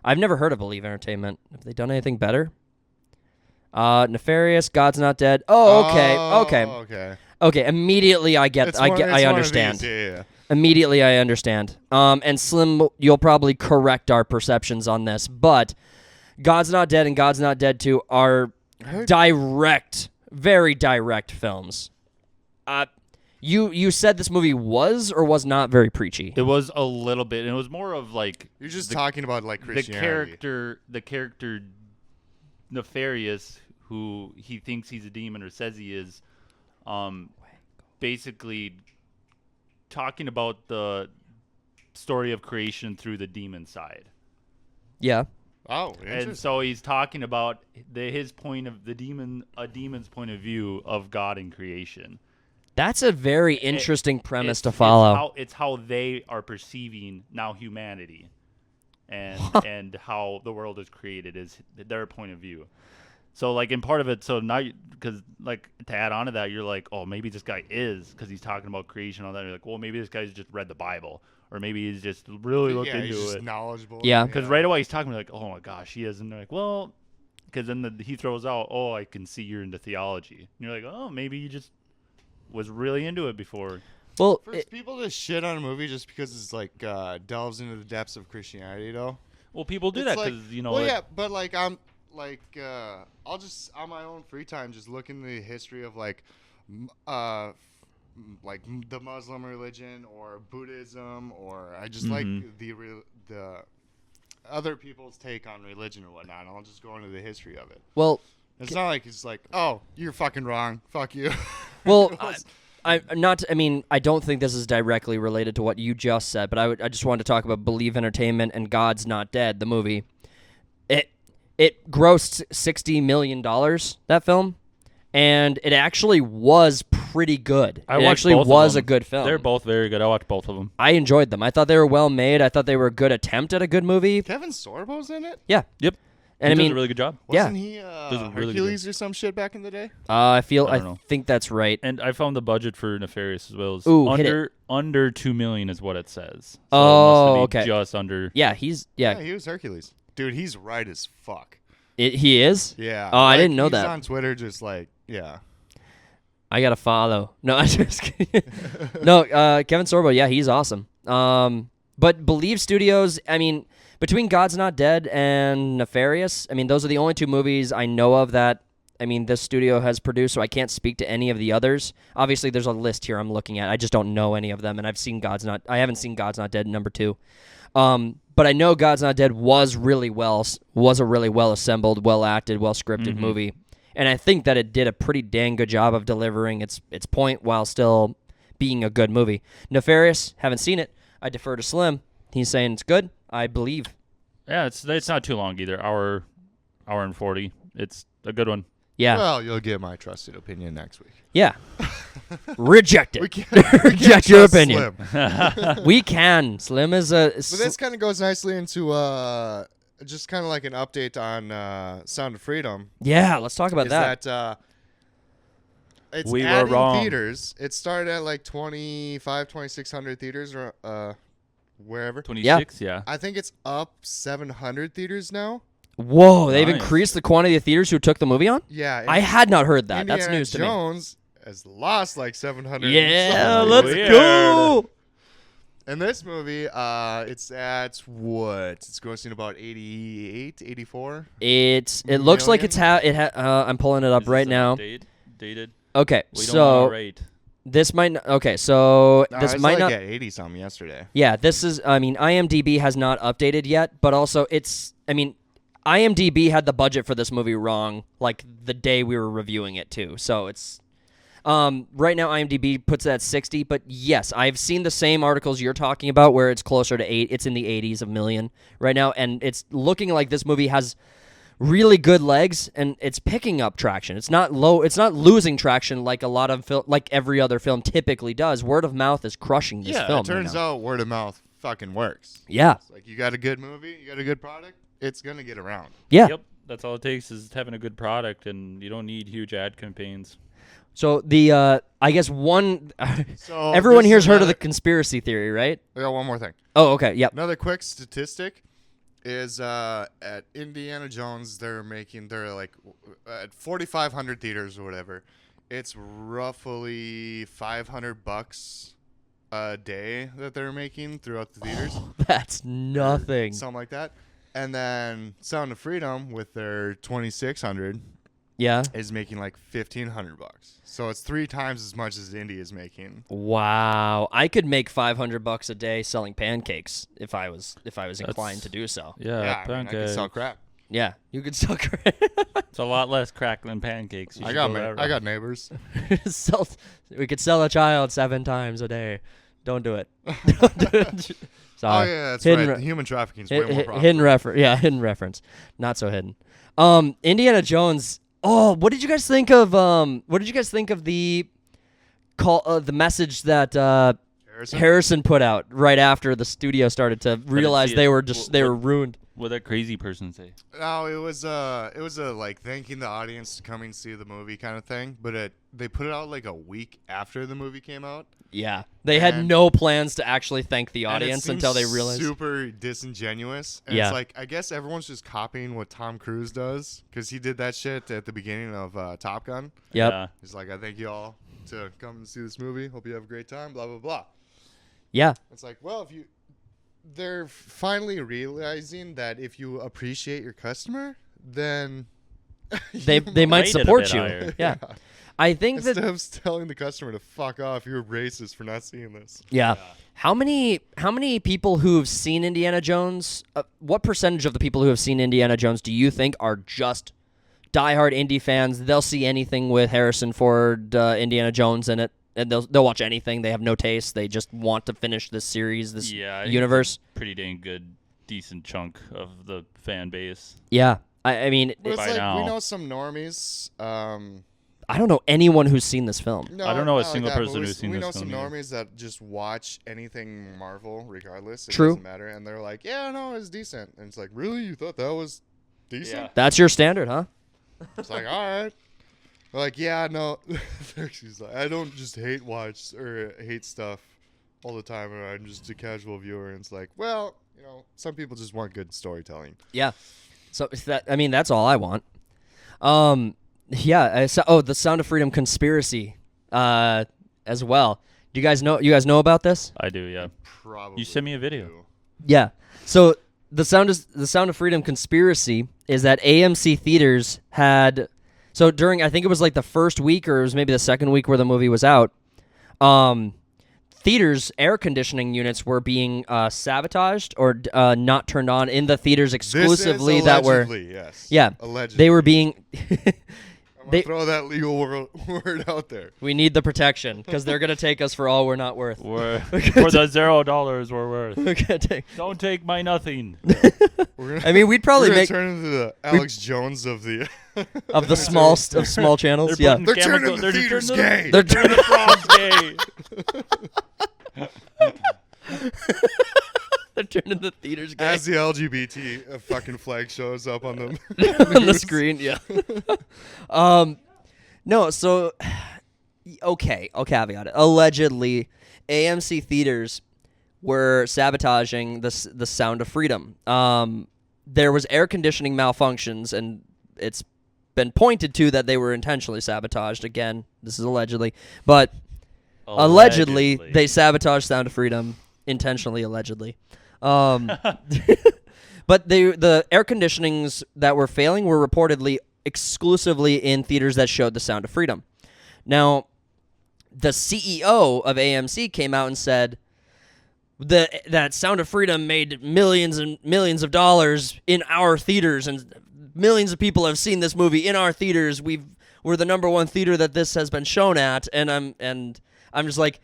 I've never heard of Believe Entertainment. Have they done anything better? Nefarious, God's Not Dead. Oh, okay. Okay, immediately I get I understand. Yeah. Immediately I understand. And Slim, you'll probably correct our perceptions on this, but God's Not Dead and God's Not Dead 2 are very direct films. You said this movie was or was not very preachy? It was a little bit, and it was more of like You're just talking about like Christianity. the character Nefarious, who he thinks he's a demon or says he is, basically talking about the story of creation through the demon side. Yeah. Oh, interesting. And so he's talking about his point of a demon's point of view of God and creation. That's a very interesting premise to follow. It's how they are perceiving now humanity, and and how the world is created is their point of view. So like in part of it, so now because like to add on to that, you're like, oh, maybe this guy is, because he's talking about creation and all that. You're like, well, maybe this guy's just read the Bible, or maybe he's just really looked into he's just it. knowledgeable. Yeah. Because right away he's talking like, oh my gosh, he is, and they're like, well, because then he throws out, oh, I can see you're into theology, and you're like, oh, maybe you just was really into it before. Well, For people to shit on a movie just because it's like delves into the depths of Christianity, though. Well, people do It's that like- because you know. Well, yeah, but like I'll just on my own free time just look into the history of like the Muslim religion or Buddhism, or I just like the other people's take on religion or whatnot. And I'll just go into the history of it. well, It's not like it's like, oh, you're fucking wrong. Fuck you. well, I don't think this is directly related to what you just said, but I just wanted to talk about Believe Entertainment and God's Not Dead, the movie. It grossed $60 million, that film, and it actually was pretty good. I It watched actually both of was them. a good film. They're both very good. I watched both of them. I enjoyed them. I thought they were well made. I thought they were a good attempt at a good movie. Kevin Sorbo's in it? Yeah. Yep. And He I does mean, a really good job. Yeah. Wasn't he Does a really good Hercules or some shit back in the day? I don't know. think that's right. And I found the budget for Nefarious as well. Ooh, hit it. Under $2 million is what it says. So Oh, it must be okay. Just under. Yeah, Yeah, he was Hercules. Dude, he's right as fuck. he is? Yeah. Oh, I didn't know he's that. on Twitter just like, yeah. I gotta follow. No, I'm just kidding. No, Kevin Sorbo, yeah, he's awesome. But Believe Studios, I mean, between God's Not Dead and Nefarious, I mean, those are the only two movies I know of that, I mean, this studio has produced, so I can't speak to any of the others. Obviously, there's a list here I'm looking at. I just don't know any of them, and I haven't seen God's Not Dead number 2. But I know God's Not Dead was a really well assembled, well acted, well scripted movie. And I think that it did a pretty dang good job of delivering its point while still being a good movie. Nefarious, haven't seen it. I defer to Slim. He's saying it's good. I believe. Yeah, it's not too long either. Hour and 40. It's a good one. Yeah. Well, you'll get my trusted opinion next week. Yeah. Reject it. We Reject can't your trust opinion. Slim. We can. Slim is a. But this kind of goes nicely into just kind of like an update on Sound of Freedom. Yeah, let's talk about Is that. It's We were adding wrong. theaters. It started at like 2,600 theaters or wherever. 26, yeah. I think it's up 700 theaters now. Whoa, they've Nice. increased the quantity of theaters who took the movie on? Yeah. I had not heard that. Indiana That's news to me. Jones has lost like 700. Yeah, something. let's Weird. go. And this movie, it's at what? It's grossing about 88, 84. It looks like it's I'm pulling it up Is right this now. Dated? Okay, We don't so want to rate. this might not, okay, so No, this it's might like not at 80 something yesterday. Yeah, this is I mean IMDb has not updated yet, but also IMDb had the budget for this movie wrong like the day we were reviewing it too. So it's right now IMDb puts it at 60, but yes, I've seen the same articles you're talking about where it's closer to 8. It's in the 80s of million right now, and it's looking like this movie has really good legs and it's picking up traction. It's not losing traction like a lot of like every other film typically does. Word of mouth is crushing this film. It turns out word of mouth fucking works. Yeah. It's like you got a good movie, you got a good product, it's gonna get around. Yeah. Yep. That's all it takes is having a good product, and you don't need huge ad campaigns. So the I guess one So everyone this here's is heard of another- the conspiracy theory, right? I got one more thing. Oh, okay. Yep. Another quick statistic is at Indiana Jones they're like at 4,500 theaters or whatever. It's roughly $500 a day that they're making throughout the theaters. That's nothing. Something like that. And then Sound of Freedom with their 2,600 Yeah. is making like $1,500. So it's 3 times as much as Indy is making. Wow. I could make $500 a day selling pancakes if I was inclined to do so. Yeah, I mean, I can sell crack. Yeah, you could sell It's a lot less crack than pancakes. You I should got go that I route. got neighbors. we could sell a child 7 times a day. Don't do it. Don't do it. Sorry. Oh yeah, that's Hidden right. re- Human trafficking is way more profitable. Hidden reference. Yeah, hidden reference. Not so hidden. Indiana Jones. Oh, what did you guys think of the call the message that Harrison put out right after the studio started to realize see they it. were ruined? What'd that crazy person say? No, it was a like thanking the audience to come and see the movie kind of thing. But they put it out like a week after the movie came out. Yeah, they had And- no plans to actually thank the And it audience seems until they realized. super disingenuous. And Yeah. it's like I guess everyone's just copying what Tom Cruise does because he did that shit at the beginning of Top Gun. Yep. Yeah. He's like, I thank you all to come and see this movie. Hope you have a great time. Blah blah blah. Yeah. It's like, well, they're finally realizing that if you appreciate your customer, then They Rate might it a support bit you. higher. Yeah. I think Instead that of telling the customer to fuck off, you're racist for not seeing this. yeah. How many people who've seen Indiana Jones? What percentage of the people who have seen Indiana Jones do you think are just diehard Indy fans? They'll see anything with Harrison Ford, Indiana Jones in it, and they'll watch anything. They have no taste. They just want to finish this series, this Yeah, I think universe. Pretty dang good, decent chunk of the fan base. Yeah. I mean, But it's By like now. we know some normies. I don't know anyone who's seen this film. No, I don't know a not single like that, person but who's seen we this know some film either. normies that just watch anything Marvel, regardless. It True. doesn't matter, and they're like, "Yeah, no, it's decent." And it's like, "Really? You thought that was decent?" Yeah. That's your standard, huh? It's like, "All right." They're like, "Yeah, no." She's like, "I don't just hate stuff all the time, and I'm just a casual viewer." And it's like, well, some people just want good storytelling. Yeah. So that's all I want. Yeah. The Sound of Freedom conspiracy as well. Do you guys know about this? I do, yeah. Probably. You sent me a video. do. Yeah. So the Sound of Freedom conspiracy is that AMC theaters had, so during, I think it was like the first week or it was maybe the second week where the movie was out, theaters air conditioning units were being sabotaged or not turned on in the theaters exclusively This is that were allegedly, yes. yeah Allegedly. they were being I'm gonna throw that legal word out there. we need the protection because they're gonna take us for all we're not worth. For the $0 we're worth. We're gonna take. Don't take my nothing. We're gonna, I mean, we'd probably we're gonna make turn into the Alex Jones of the of the small channels. They're Yeah, putting They're chemical- turning the they're theaters turning gay. they're Turn the frogs gay. they're turning the theaters gay As the LGBT fucking flag shows up on the on the screen. Yeah. No. So, okay. I'll caveat it. Allegedly, AMC theaters were sabotaging the Sound of Freedom. There was air conditioning malfunctions, and it's been pointed to that they were intentionally sabotaged. Again, this is allegedly, but allegedly they sabotaged Sound of Freedom intentionally. Allegedly, but the air conditionings that were failing were reportedly exclusively in theaters that showed the Sound of Freedom. Now, the CEO of AMC came out and said that Sound of Freedom made millions and millions of dollars in our theaters, and millions of people have seen this movie in our theaters. We're the number one theater that this has been shown at, and I'm just like,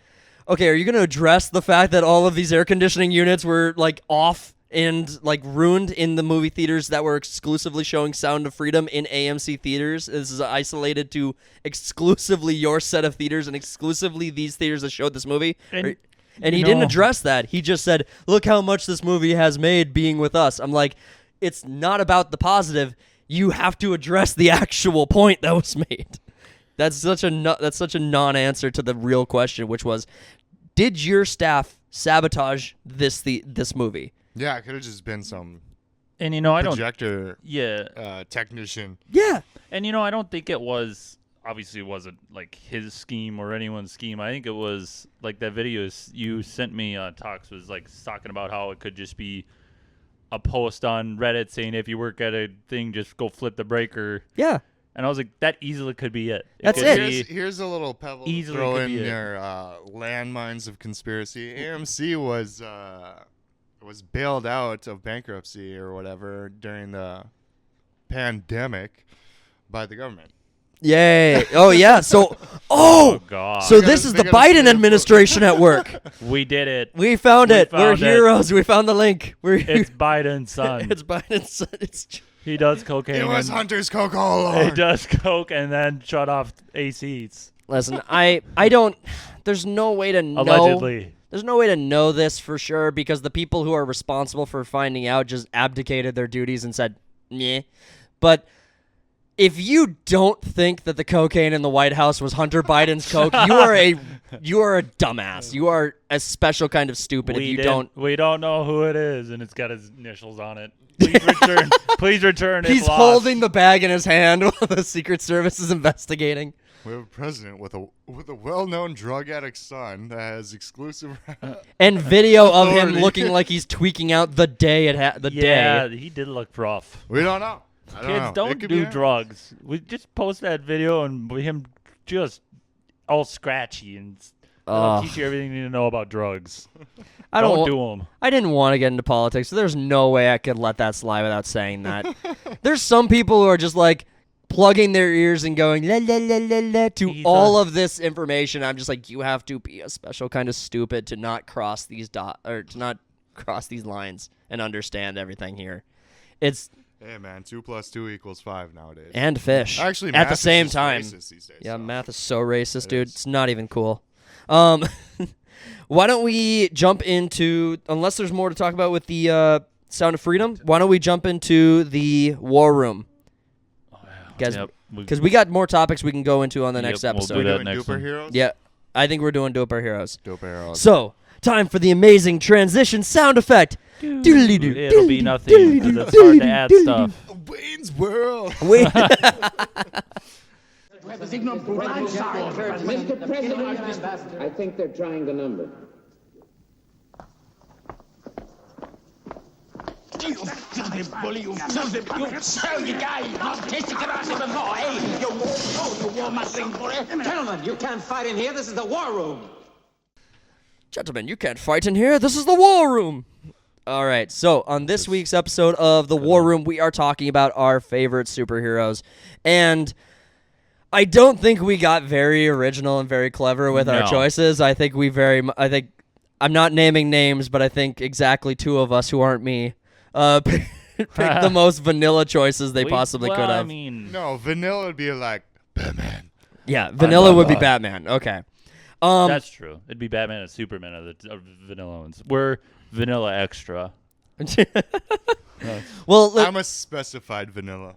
okay, are you going to address the fact that all of these air conditioning units were like off and like ruined in the movie theaters that were exclusively showing Sound of Freedom in AMC theaters? This is isolated to exclusively your set of theaters and exclusively these theaters that showed this movie. And he didn't address that. He just said, look how much this movie has made being with us. I'm like, it's not about the positive. You have to address the actual point that was made. That's such a non-answer to the real question, which was, did your staff sabotage this movie? Yeah, it could have just been some And I don't. projector Yeah. technician. Yeah. And I don't think it was. Obviously, it wasn't like his scheme or anyone's scheme. I think it was like that video you sent me. Talks was like talking about how it could just be a post on Reddit saying if you work at a thing, just go flip the breaker. Yeah. And I was like, that easily could be it. That's could it. be- Here's a little pebble to Easily throw could in be it. your landmines of conspiracy. AMC was bailed out of bankruptcy or whatever during the pandemic by the government. Yay. Oh, yeah. So, Oh God. so They this gotta- is they the gotta Biden stay administration at work. we did it. We found We it. We're found it. heroes. We found the link. It's Biden's son. It's Biden's son. He does cocaine. It was and- Hunter's Coke all He along. does coke and then shut off ACs. Listen, I don't. There's no way to know. Allegedly. There's no way to know this for sure because the people who are responsible for finding out just abdicated their duties and said, "Meh." But if you don't think that the cocaine in the White House was Hunter Biden's coke, you are a dumbass. You are a special kind of stupid if you don't. We don't know who it is, and it's got his initials on it. Please return. Please return. He's if lost. holding the bag in his hand while the Secret Service is investigating. We have a president with a well-known drug addict son that has exclusive. And video of him Authority. looking like he's tweaking out the day Yeah, day. he did look rough. We don't know. I don't Kids, know. It don't could do be- drugs. We just post that video and him just all scratchy and that'll teach you everything you need to know about drugs. I Don't don't do them. I didn't want to get into politics, so there's no way I could let that slide without saying that. There's some people who are just like plugging their ears and going la la la la la to He's all a- of this information. I'm just like, you have to be a special kind of stupid to not cross these to not cross these lines and understand everything here. It's Hey man, 2 + 2 = 5 nowadays. and fish Actually, at math the is same just time. racist these days, Yeah, so. math is so racist, It dude. is. It's not even cool. Why don't we jump into, unless there's more to talk about with the Sound of Freedom, why don't we jump into the War Room? Guys, Yep. because we got more topics we can go into on the Yep, next we'll episode. do We're that doing next Duper one. Heroes. Yeah, I think we're doing Doper Heroes. Duper Heroes. So, time for the amazing transition sound effect. Doodly-doo, It'll be doodly-doo, nothing because doodly-doo, it's hard to add doodly-doo. stuff. Wayne's World. Wait. Mr. President, I think they're trying the number. You filthy bully, you filthy you sell you guy, not tasted karate before, eh? You wore my thing for it. Gentlemen, you can't fight in here. This is the war room. Gentlemen, you can't fight in here. This is the war room. All right, so on this week's episode of The War Room, we are talking about our favorite superheroes. And I don't think we got very original and very clever with our choices. I think I'm not naming names, but I think exactly two of us who aren't me picked the most vanilla choices they possibly could have. I mean, No, vanilla would be like Batman. Yeah, vanilla would be Batman. Okay. that's true. It'd be Batman and Superman are the vanilla ones. We're vanilla extra. Well, I'm a specified vanilla.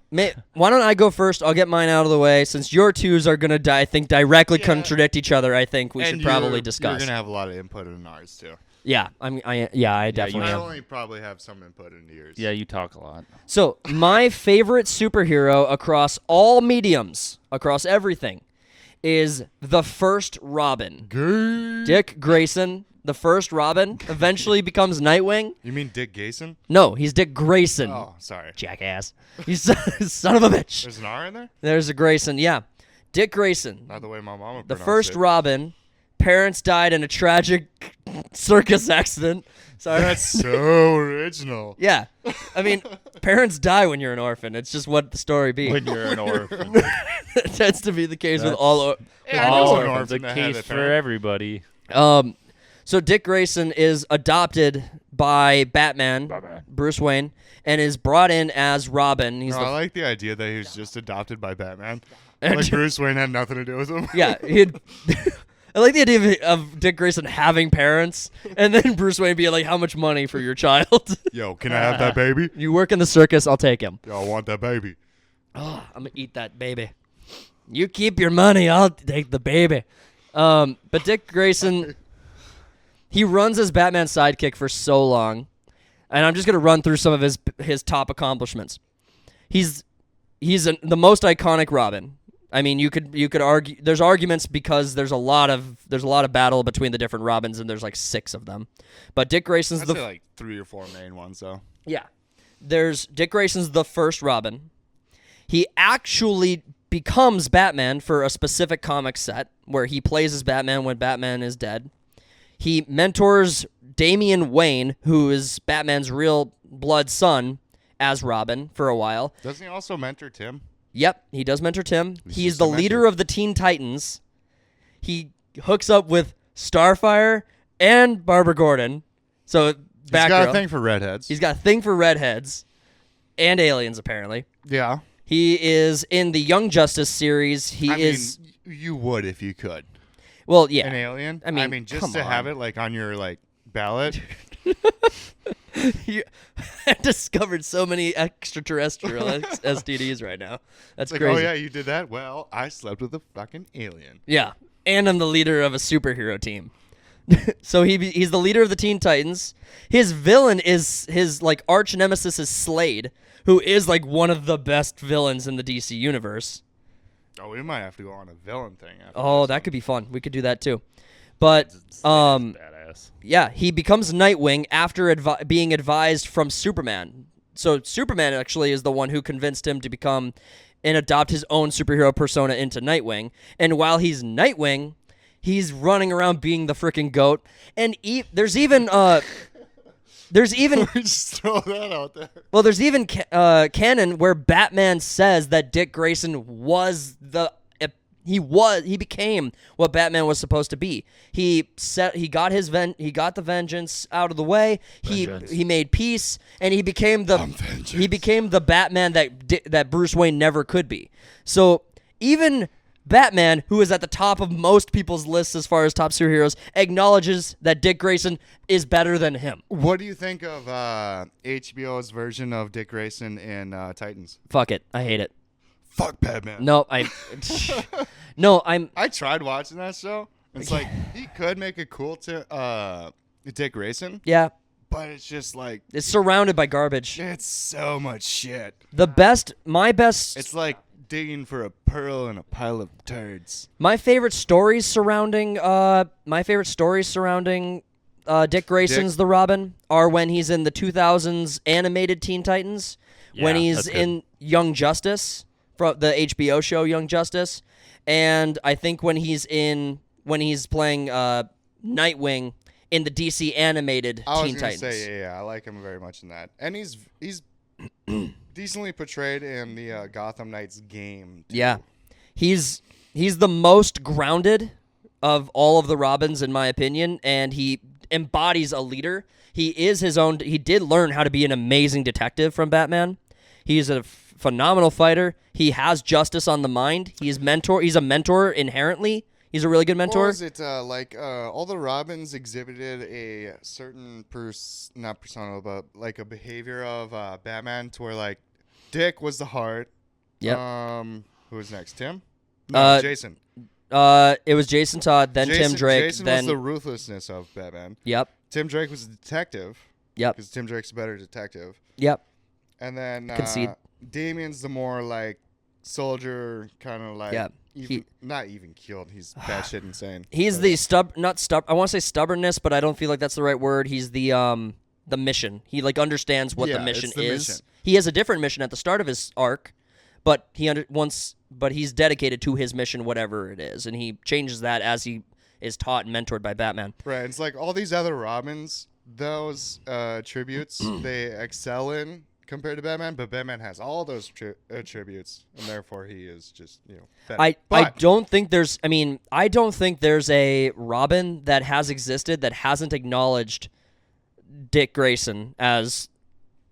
why don't I go first? I'll get mine out of the way. Since your twos are going to, I think, directly contradict each other, I think we should probably discuss. You're going to have a lot of input in ours, too. Yeah, I definitely I am. only probably have some input into yours. Yeah, you talk a lot. So, my favorite superhero across all mediums, across everything, is the first Robin. Dick Grayson, the first Robin, eventually becomes Nightwing. You mean Dick Grayson? No, he's Dick Grayson. Oh, sorry. Jackass. He's son of a bitch. There's an R in there? There's a Grayson, yeah. Dick Grayson, Not the way my mama the pronounced first it. Robin. Parents died in a tragic circus accident. Sorry. That's so original. Yeah. I mean, parents die when you're an orphan. It's just what the story be. When you're an orphan. It tends to be the case with all Yeah, I All know an orphans, a orphan that had case a for parent. everybody. So Dick Grayson is adopted by Batman, Bruce Wayne, and is brought in as Robin. He's No, I like the idea that he was just adopted by Batman. Like Bruce Wayne had nothing to do with him. yeah. I like the idea of Dick Grayson having parents, and then Bruce Wayne being like, "How much money for your child? Yo, can I have that baby? You work in the circus, I'll take him. Yo, I want that baby. Oh, I'm gonna eat that baby. You keep your money, I'll take the baby." But Dick Grayson, he runs as Batman's sidekick for so long, and I'm just gonna run through some of his top accomplishments. He's the most iconic Robin. I mean, you could argue. There's arguments because there's a lot of battle between the different Robins, and there's like 6 of them. But Dick Grayson's I'd say like 3 or 4 main ones, though. yeah. There's Dick Grayson's the first Robin. He actually becomes Batman for a specific comic set where he plays as Batman when Batman is dead. He mentors Damian Wayne, who is Batman's real blood son, as Robin for a while. Doesn't he also mentor Tim? Yep, he does mentor Tim. He's just the a mentor. leader of the Teen Titans. He hooks up with Starfire and Barbara Gordon. So He's got Batgirl. a thing for redheads. He's got a thing for redheads and aliens, apparently. Yeah. He is in the Young Justice series. He is. mean, you would if you could. Well, yeah. An alien? I mean, just come to have on. it like on your like ballot. I discovered so many extraterrestrial STDs right now. That's Like, crazy. oh yeah, you did that? Well, I slept with a fucking alien. Yeah, and I'm the leader of a superhero team. So he's the leader of the Teen Titans. His villain is his like arch nemesis is Slade, who is like one of the best villains in the DC universe. Oh, we might have to go on a villain thing. After Oh, this that one. could be fun. We could do that too. But Badass. yeah, he becomes Nightwing after being advised from Superman. So Superman actually is the one who convinced him to become and adopt his own superhero persona into Nightwing. And while he's Nightwing, he's running around being the freaking goat. And there's even Just throw that out there. well, there's even canon where Batman says that Dick Grayson was he became what Batman was supposed to be. He got the vengeance out of the way. He made peace, and he became the Batman that Bruce Wayne never could be. So even Batman, who is at the top of most people's lists as far as top superheroes, acknowledges that Dick Grayson is better than him. What do you think of HBO's version of Dick Grayson in Titans? Fuck it, I hate it. Fuck Batman. No, I'm. I tried watching that show. It's like he could make a cool Dick Grayson, Yeah, but it's just like it's surrounded by garbage. it's so much shit. My best. It's like digging for a pearl in a pile of turds. My favorite stories surrounding Dick Grayson's The Robin are when he's in the 2000s animated Teen Titans, when Yeah, he's that's good. in Young Justice, from the HBO show Young Justice, and I think when he's playing Nightwing in the DC animated I was Teen gonna Titans. say, yeah, I like him very much in that, and he's decently portrayed in the Gotham Knights game. Too. Yeah, he's the most grounded of all of the Robins, in my opinion, and he embodies a leader. He is his own. He did learn how to be an amazing detective from Batman. He's a phenomenal fighter. He has justice on the mind. He's a mentor inherently. He's a really good mentor. What was it all the Robins exhibited a certain not persona, but like a behavior of Batman, to where like Dick was the heart. Yep. Who was next? Tim? No, Jason. It was Jason Todd, then Tim Drake, Jason then was the ruthlessness of Batman. Yep. Tim Drake was the detective. Yep. Because Tim Drake's a better detective. Yep. And then Concede. Damien's the more like soldier, kind of like Yeah. not even killed. He's batshit insane. He's the I want to say stubbornness, but I don't feel like that's the right word. He's the mission. He like understands what the mission it's the is. mission. He has a different mission at the start of his arc, but he's dedicated to his mission, whatever it is, and he changes that as he is taught and mentored by Batman. Right. It's like all these other Robins, those attributes they excel in compared to Batman, but Batman has all those attributes, and therefore he is just better. I don't think there's a Robin that has existed that hasn't acknowledged Dick Grayson as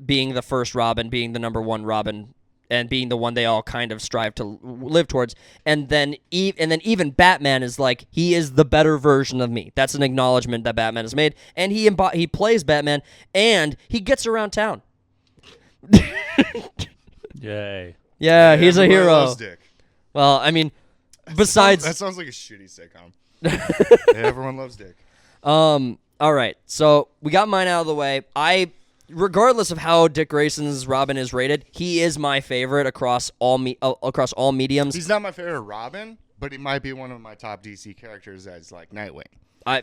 being the first Robin, being the number one Robin, and being the one they all kind of strive to live towards. And then even Batman is like, he is the better version of me. That's an acknowledgement that Batman has made, and he plays Batman, and he gets around town. Yay. Yeah, he's a everyone hero. loves Dick. Well, I mean, besides that sounds like a shitty sitcom. Everyone loves Dick. all right, so we got mine out of the way. Regardless of how Dick Grayson's Robin is rated, he is my favorite across all mediums. He's not my favorite Robin, but he might be one of my top DC characters as like Nightwing. I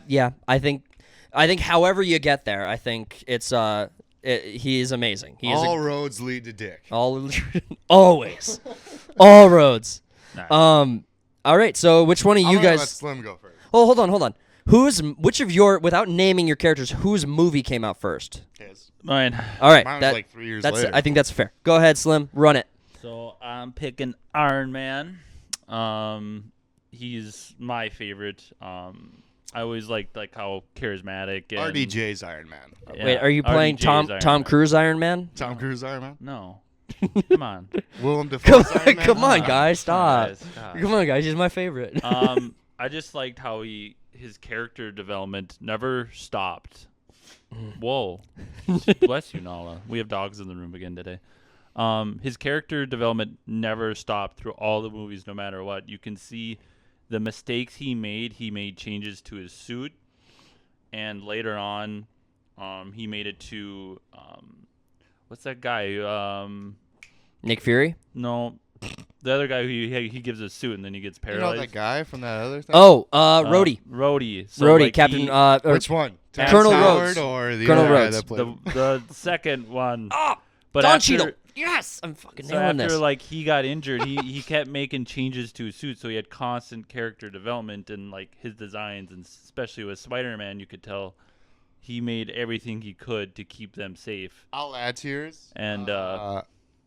think however you get there, I think he is amazing. All roads lead to Dick. Always, all roads. Nice. All right, so which one of you Let guys? Slim go first. Oh, hold on. Which of your, without naming your characters, whose movie came out first? His. Mine. All right, Mine was like 3 years later. I think that's fair. Go ahead, Slim. Run it. So I'm picking Iron Man. He's my favorite. I always liked how charismatic. And, RDJ's Iron Man. yeah, Wait, are you playing RDJ's Iron Tom Man. Cruise Iron Man? Tom Cruise Iron Man. No. Come on. Willem Dafoe's Iron Man. Come on, guys, stop. Guys, God. Come on, guys. He's my favorite. I just liked how his character development never stopped. Whoa. Bless you, Nala. We have dogs in the room again today. His character development never stopped through all the movies, no matter what. You can see the mistakes he made. He made changes to his suit, and later on, he made it to what's that guy? Nick Fury? No, the other guy who he gives a suit and then he gets You know paralyzed. that guy from that other thing? Oh, Rhodey. Rhodey. So Rhodey, like Captain. Which one? Colonel Howard Rhodes. or the Colonel other guy Rhodes. that played? the second one. Oh, But Don after, Cheadle. Yes, I'm fucking So nailing after this. he got injured, he kept making changes to his suit, so he had constant character development and his designs, and especially with Spider-Man, you could tell he made everything he could to keep them safe. I'll add to yours. And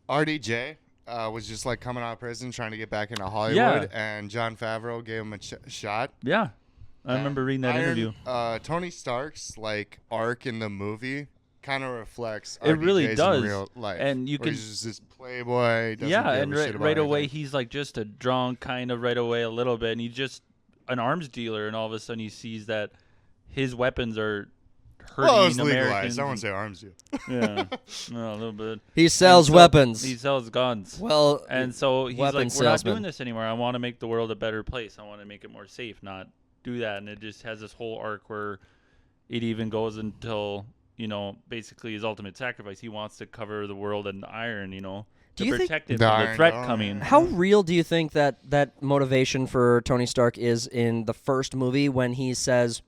RDJ was just coming out of prison, trying to get back into Hollywood, Yeah. and Jon Favreau gave him a shot. yeah, I remember reading that interview. Tony Stark's arc in the movie kind of reflects It really RDJ's does. in real life. And you where can- he's just this playboy. Doesn't Yeah, give and a shit about right away anything. he's just a drunk, kind of right away a little bit, and he's just an arms dealer, and all of a sudden he sees that his weapons are hurting Well, it was Americans. legalized. I won't say arms you. Yeah, no, a little bit. He sells And so weapons. He sells guns. Well, And so he's weapon like, we're salesman. not doing this anymore. I want to make the world a better place. I want to make it more safe, not do that. And it just has this whole arc where it even goes until, basically his ultimate sacrifice. He wants to cover the world in iron, Do you think protect him from the threat coming. how real do you think that motivation for Tony Stark is in the first movie when he says,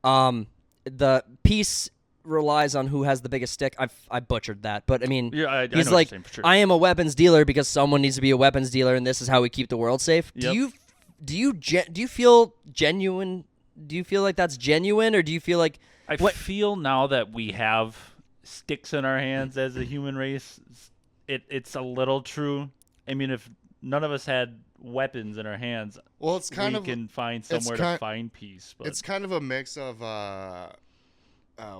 the peace relies on who has the biggest stick? I butchered that, but I mean, Yeah, I know he's what you're like, saying, for sure. I am a weapons dealer because someone needs to be a weapons dealer, and this is how we keep the world safe. Yep. Do you feel genuine? Do you feel like that's genuine, or do you feel like I feel now that we have sticks in our hands as a human race, it's a little true. I mean, if none of us had weapons in our hands, Well, it's kind we of can find somewhere to find peace. But it's kind of a mix of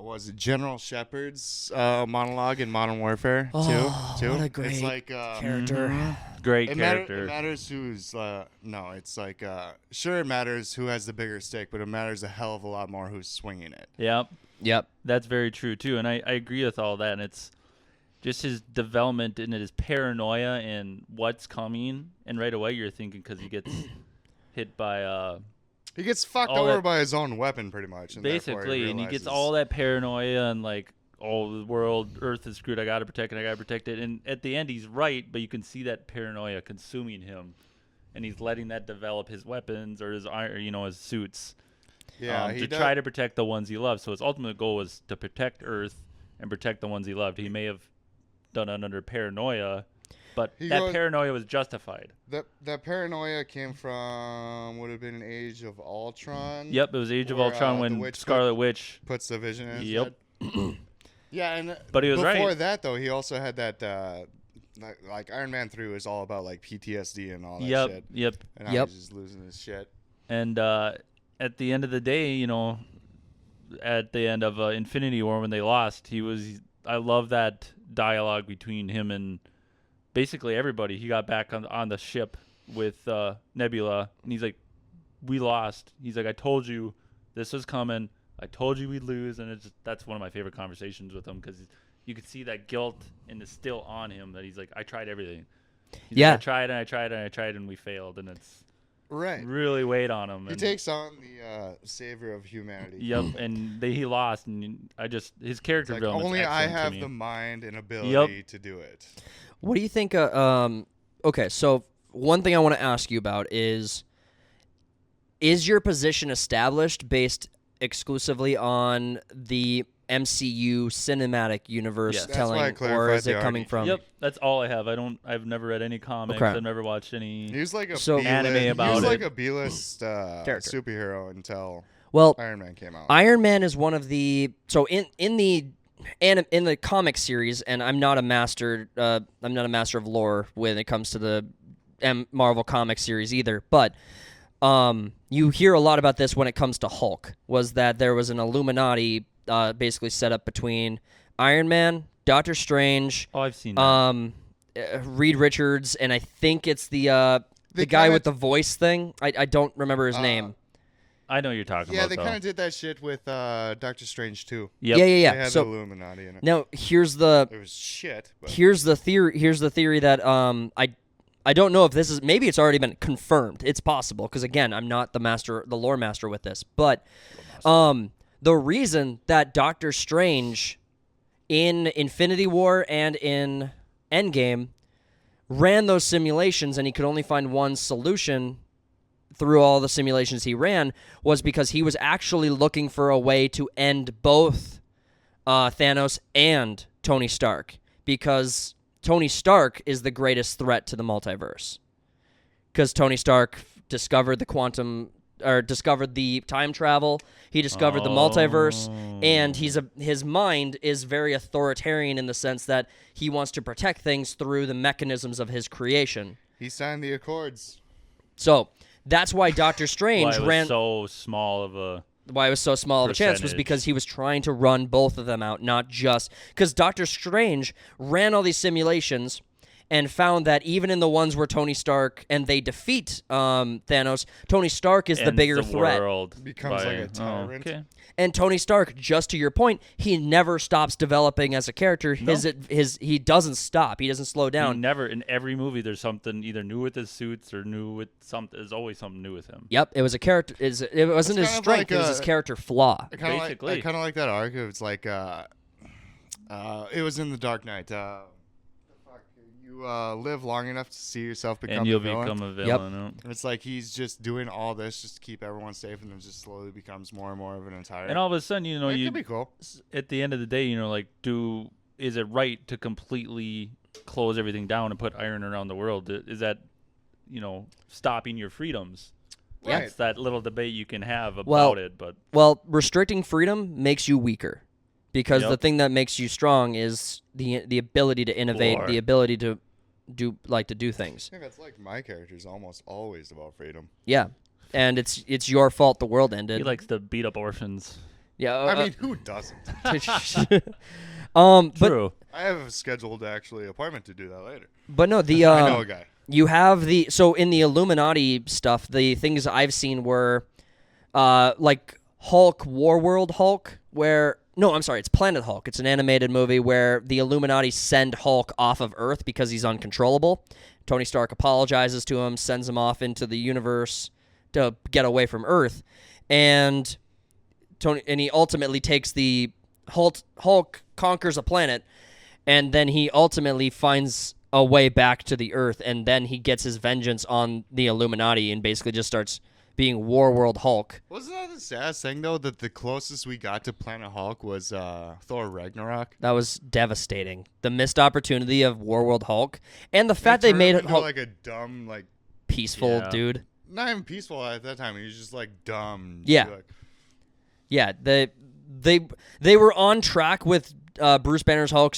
was it General Shepard's monologue in Modern Warfare too? what a It's great like character. great it character. matters who's no. It's like sure it matters who has the bigger stick, but it matters a hell of a lot more who's swinging it. Yep, that's very true too, and I agree with all that. And it's just his development and his paranoia and what's coming, and right away you're thinking because he gets hit by He gets fucked all over that- by his own weapon, pretty much. And basically, and he gets all that paranoia and like, oh, the world, Earth is screwed. I gotta protect it. I gotta protect it. And at the end, he's right, but you can see that paranoia consuming him, and he's letting that develop his weapons or his his suits. Yeah, to try to protect the ones he loves. So his ultimate goal was to protect Earth and protect the ones he loved. He may have done it under paranoia, but paranoia was justified. That paranoia came from would have been Age of Ultron. Yep, it was Age of where, Ultron the when witch Scarlet Witch puts the vision in his Yep. head. Yeah, and But he was before right. that though, he also had that like Iron Man 3 was all about like PTSD and all that shit. Yep. And now he's just losing his shit. And at the end of the day, at the end of Infinity War when they lost, I love that dialogue between him and basically everybody. He got back on the ship with Nebula, and he's like, we lost. He's like, I told you this was coming. I told you we'd lose. And that's one of my favorite conversations with him, because you could see that guilt and it's still on him, that he's like, I tried everything. He's like, I tried and I tried and I tried and we failed. And it's really weighed on him. He takes on the savior of humanity. Yep, and he lost, and his character like, development. only I have the mind and ability to do it. What do you think? Okay, so one thing I want to ask you about is your position established based exclusively on the MCU cinematic universe telling, or is it coming from? Yep, that's all I have. I've never read any comics. Okay. I've never watched any. He was like anime about it. He was like a B-list superhero until Iron Man came out. Iron Man is one of the in the comic series, and I'm not a master of lore when it comes to the Marvel comic series either, but you hear a lot about this when it comes to Hulk, was that there was an Illuminati basically set up between Iron Man, Doctor Strange, I've seen that. Reed Richards, and I think it's the guy with the voice thing. I don't remember his name. I know you're talking Yeah, about. they kind of did that shit with Doctor Strange too. Yep. Yeah. They had So the Illuminati in it. now It was shit. But here's the theory that I don't know if this is, maybe it's already been confirmed. It's possible, because again, I'm not the lore master with this, but the reason that Doctor Strange in Infinity War and in Endgame ran those simulations and he could only find one solution through all the simulations he ran was because he was actually looking for a way to end both Thanos and Tony Stark, because Tony Stark is the greatest threat to the multiverse, because Tony Stark discovered discovered the time travel. He discovered the multiverse, and his mind is very authoritarian in the sense that he wants to protect things through the mechanisms of his creation. he signed the Accords. So that's why Doctor Strange ran so small of a. Why it was so small of a chance was because he was trying to run both of them out, not just because Doctor Strange ran all these simulations and found that even in the ones where Tony Stark and they defeat Thanos, Tony Stark is the bigger threat. Becomes like a tyrant. Okay. And Tony Stark, just to your point, he never stops developing as a character. He doesn't stop. He doesn't slow down. He never, in every movie, there's something either new with his suits or new with something. There's always something new with him. Yep, it was a character. It wasn't his strength. It was his character flaw. I kind of like that arc. It was like it was in the Dark Knight. You live long enough to see yourself become And you'll a villain. become a villain. It's like he's just doing all this just to keep everyone safe, and then just slowly becomes more and more of an entire. And all of a sudden, it you could be cool. at the end of the day, like, is it right to completely close everything down and put iron around the world? Is that, stopping your freedoms? Right. It's that little debate you can have about it, but Well, restricting freedom makes you weaker, because the Yep. thing that makes you strong is the ability to innovate, War. the ability to do things. I think that's like my character's almost always about freedom. Yeah, and it's your fault the world ended. he likes to beat up orphans. yeah, I mean, who doesn't? but True. I have a scheduled appointment to do that later. no, the I know a guy. you have so in the Illuminati stuff, the things I've seen were like Hulk, Warworld Hulk, where no, I'm sorry, it's Planet Hulk. It's an animated movie where the Illuminati send Hulk off of Earth because he's uncontrollable. Tony Stark apologizes to him, sends him off into the universe to get away from Earth, and he ultimately takes the Hulk conquers a planet, and then he ultimately finds a way back to the Earth, and then he gets his vengeance on the Illuminati and basically just starts being Warworld Hulk. Wasn't that the saddest thing though? That the closest we got to Planet Hulk was Thor Ragnarok. That was devastating. The missed opportunity of Warworld Hulk, and the fact they made it into Hulk like a dumb, like peaceful Yeah. dude. not even peaceful at that time. He was just like dumb. Yeah. Like, Yeah, they were on track with Bruce Banner's Hulk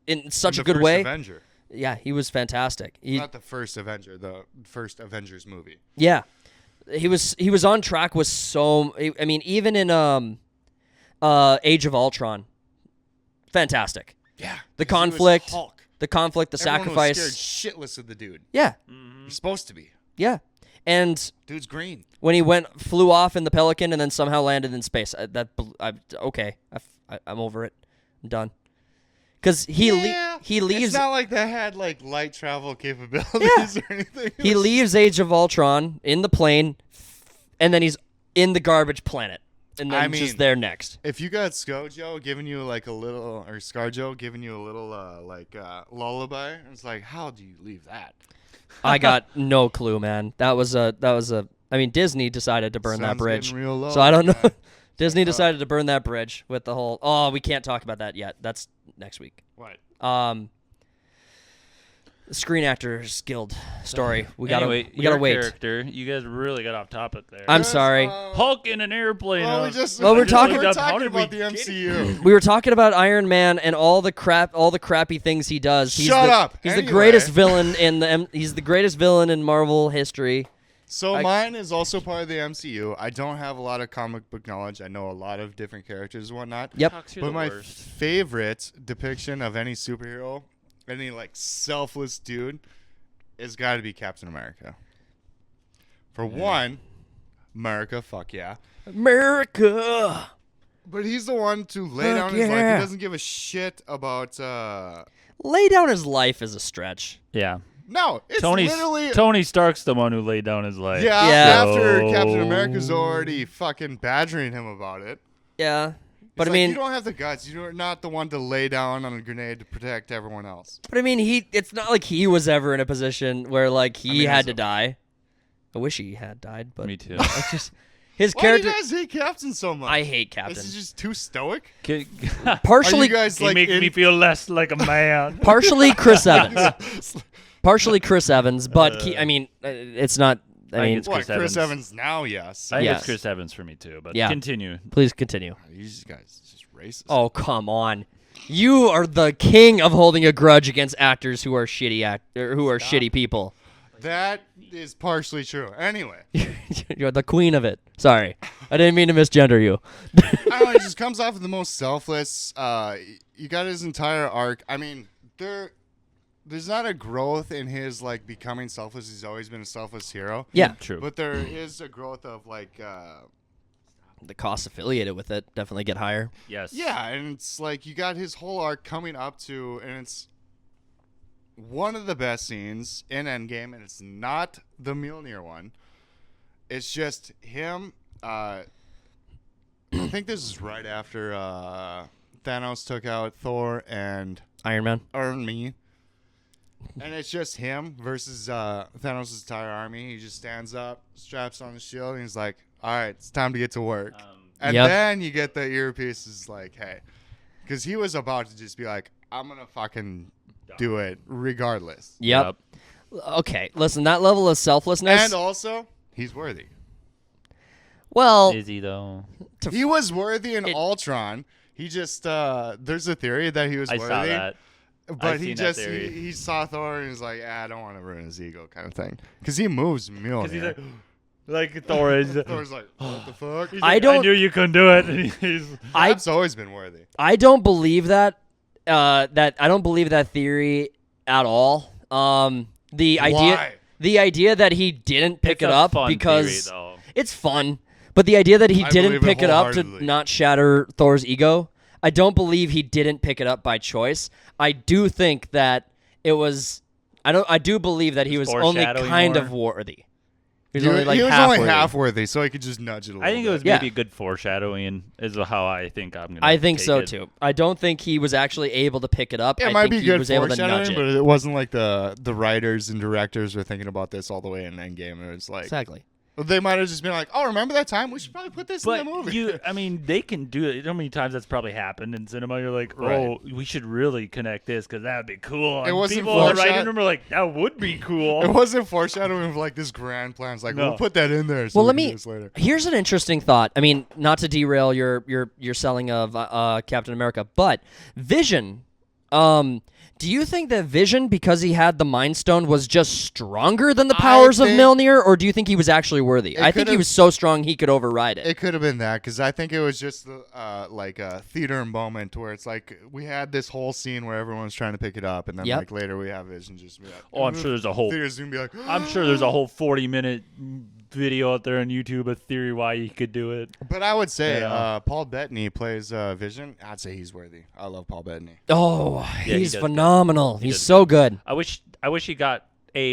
in such the a good first way. Avenger. Yeah, he was fantastic. Not the first Avenger, the first Avengers movie. Yeah, he was on track with so. I mean, even in Age of Ultron, fantastic. Yeah. The 'cause he was conflict, Hulk. the conflict, the Everyone sacrifice. was scared shitless of the dude. Yeah, You're supposed to be. yeah. And Dude's green. when he flew off in the Pelican and then somehow landed in space, I'm over it. I'm done. Because he leaves. It's not like that had like light travel capabilities or anything. He leaves Age of Ultron in the plane, and then he's in the garbage planet, and then just there next. If you got ScarJo giving you like a little, lullaby, it's like, how do you leave that? I got no clue, man. That was a. I mean, Disney decided to burn that Sun's bridge, getting real low, so I don't know. man. Disney decided to burn that bridge with the whole. Oh, we can't talk about that yet. That's next week. What? Screen Actors Guild story. We Anyway, we gotta your wait. character, you guys really got off topic there. I'm sorry. Hulk in an airplane. Well, we're talking- we're How talking did we about the get MCU. We were talking about Iron Man and all the crappy things he does. Shut up. He's the Anyway. greatest villain he's the greatest villain in Marvel history. So mine is also part of the MCU. I don't have a lot of comic book knowledge. I know a lot of different characters and whatnot. Yep. But my favorite depiction of any superhero, any like selfless dude, has got to be Captain America. For one, America, fuck yeah. America. But he's the one to lay Fuck down his life. yeah. He doesn't give a shit about. Lay down his life is a stretch. Yeah. No, it's literally. Tony Stark's the one who laid down his life. Yeah, Yeah. after Oh. Captain America's already fucking badgering him about it. Yeah. But It's I like, mean, you don't have the guts. You're not the one to lay down on a grenade to protect everyone else. it's not like he was ever in a position where like he mean, had as to a- die. I wish he had died, but Me too. it's just his Why character. do you guys hate Captain so much? I hate Captain. This is just too stoic. Partially, Are you guys He like makes me feel less like a man. partially Chris Evans. Partially Chris Evans, but I mean, it's not. I I mean, think What, Chris Chris Evans. Evans now? Yes. I think Yes. it's Chris Evans for me too, but Yeah. continue. please continue. These guys are just racist. Oh, come on. You are the king of holding a grudge against actors who are shitty people. That is partially true. Anyway, You're the queen of it. Sorry. I didn't mean to misgender you. I don't know. He just comes off as the most selfless. You got his entire arc. I mean, there's not a growth in his like becoming selfless. He's always been a selfless hero. Yeah. True. But there is a growth of like. The costs affiliated with it definitely get higher. Yes. Yeah, and it's like you got his whole arc coming up to, and it's one of the best scenes in Endgame, and it's not the Mjolnir one. It's just him. I think this is right after Thanos took out Thor and Iron Man. Iron Man. And it's just him versus Thanos' entire army. He just stands up, straps on the shield, and he's like, all right, it's time to get to work. And Yep. then you get the earpiece is like, hey. Because he was about to just be like, I'm going to fucking do it regardless. Yep. Okay, listen, that level of selflessness. And also, he's worthy. Well, Is he though? He was worthy in Ultron. He just, there's a theory that he was I worthy. saw that. But I've he seen that just, theory. he saw Thor and he's like, I don't want to ruin his ego kind of thing. Because he moves Because he's Mjolnir. like Thor is. Thor's like, what the fuck? He's I like, don't- I knew you couldn't do it. And he's. Cap's always been worthy. I don't believe that. I don't believe that theory at all. The Why? idea that he didn't pick It's it a up fun because theory, though. it's fun, but the idea that he I didn't believe it pick it up to wholeheartedly. not shatter Thor's ego, I don't believe he didn't pick it up by choice. I do think that it was. I do believe that he was only foreshadowing kind more? of worthy. He was He only like he was half only worthy. half worthy, so he could just nudge it a little I think it was bit. Yeah. maybe good foreshadowing. Is how I think I'm gonna. I think take so it. too. I don't think he was actually able to pick it up. It I might think be he good was able to nudge foreshadowing, it. but it wasn't like the writers and directors were thinking about this all the way in Endgame. It was like Exactly. they might have just been like, "Oh, remember that time? We should probably put this But in the movie." I mean, they can do it. You know how many times that's probably happened in cinema? You're like, oh, Right. we should really connect this because that would be cool. It And wasn't people in the writing foreshad- room are like, that would be cool. It wasn't foreshadowing of like this grand plan. It's like No. we'll put that in there. So Well, we let can do me. this later. Here's an interesting thought. I mean, not to derail your selling of Captain America, but Vision. Do you think that Vision, because he had the Mind Stone, was just stronger than the powers of think- Mjolnir, or do you think he was actually worthy? It I think he could've- was so strong he could override it. It could have been that because I think it was just like a theater moment where it's like we had this whole scene where everyone's trying to pick it up, and then Yep. like later we have Vision just be like, Oh, I'm sure there's a whole. theater's gonna be like, I'm sure there's a whole 40-minute video out there on YouTube of theory why he could do it. But I would say Yeah. Paul Bettany plays Vision. I'd say he's worthy. I love Paul Bettany. Oh, he he's does phenomenal. He's does so good. I wish he got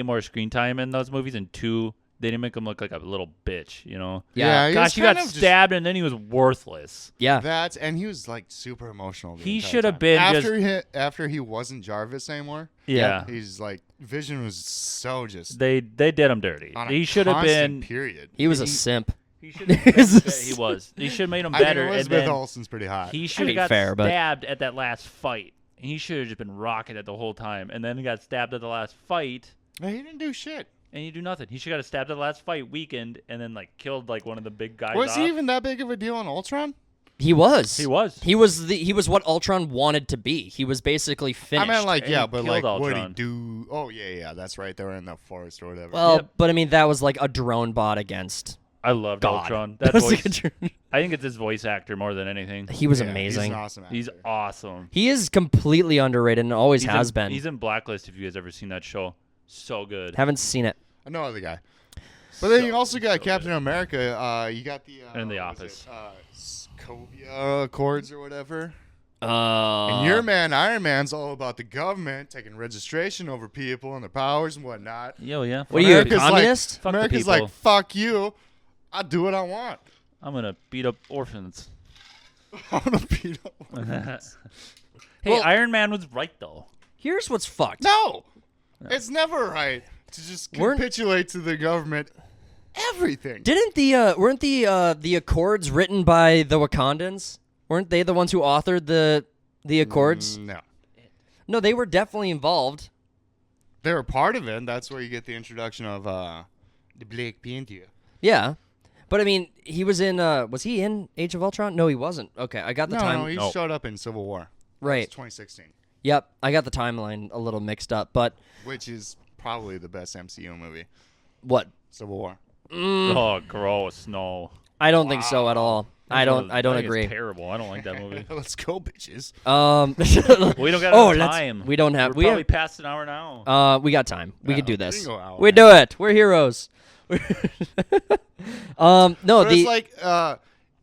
more screen time in those movies, and two, they didn't make him look like a little bitch. You know. Yeah. he Gosh, was he got kind of just stabbed and then he was worthless. Yeah. that, and he was like super emotional. the He entire should have time. been after he wasn't Jarvis anymore. Yeah. He's like Vision was so just They did him dirty. on a He should have constant been. period. He was a simp. He should have. He was. He should have made him I mean, better. and Elizabeth then Olsen's pretty hot. he should have mean, got fair, but- stabbed at that last fight. He should have just been rocking it the whole time, and then he got stabbed at the last fight, No, he didn't do shit. and you do nothing. He should have got stabbed at the last fight, weakened, and then like killed like one of the big guys. Was off. he even that big of a deal on Ultron? He was. He was. He was what Ultron wanted to be. He was basically finished. I meant like, And yeah, he but killed like, what did he Ultron. do? Oh, yeah, that's right. They were in the forest or whatever. well, Yep. but I mean that was like a drone bot against I loved God. Ultron. That That was voice. like a drone. I think it's his voice actor more than anything. He was Yeah, amazing. He's an awesome actor. He's awesome. He is completely underrated and always He's has in, been. He's in Blacklist. If you guys ever seen that show, so good. Haven't seen it. I know the guy. But then So- you also got so Captain good. America. You got the And The what was Office. it? Sokovia Accords or whatever. Uh, And your man Iron Man's all about the government taking registration over people and their powers and whatnot. Yo, yeah. What are you, a America's like- communist? Fuck the America's people. like, fuck you. I do what I want. I'm gonna beat up orphans. I'm gonna beat up. Hey, Well- Iron Man was right though. Here's what's fucked. No, it's never right to just Weren't- capitulate to the government. Everything. Didn't weren't the Accords written by the Wakandans? Weren't they the ones who authored the Accords? No, No, they were definitely involved. they were part of it. That's where you get the introduction of the Black Panther. Yeah. But I mean, he was in was he in Age of Ultron? No, he wasn't. Okay, I got the time. No, he No. showed up in Civil War. Right. It's 2016, Yep, I got the timeline a little mixed up, but which is probably the best MCU movie. what? Civil War. Oh, gross! No, I don't think so at all. I don't think it's agree. Terrible. I don't like that movie. Let's go, bitches. We don't got Oh, enough let's- time. we don't have- We're we probably have- past an hour now. we got time. We could do we this. can go hour We and do it. We're heroes. No, But the it's like,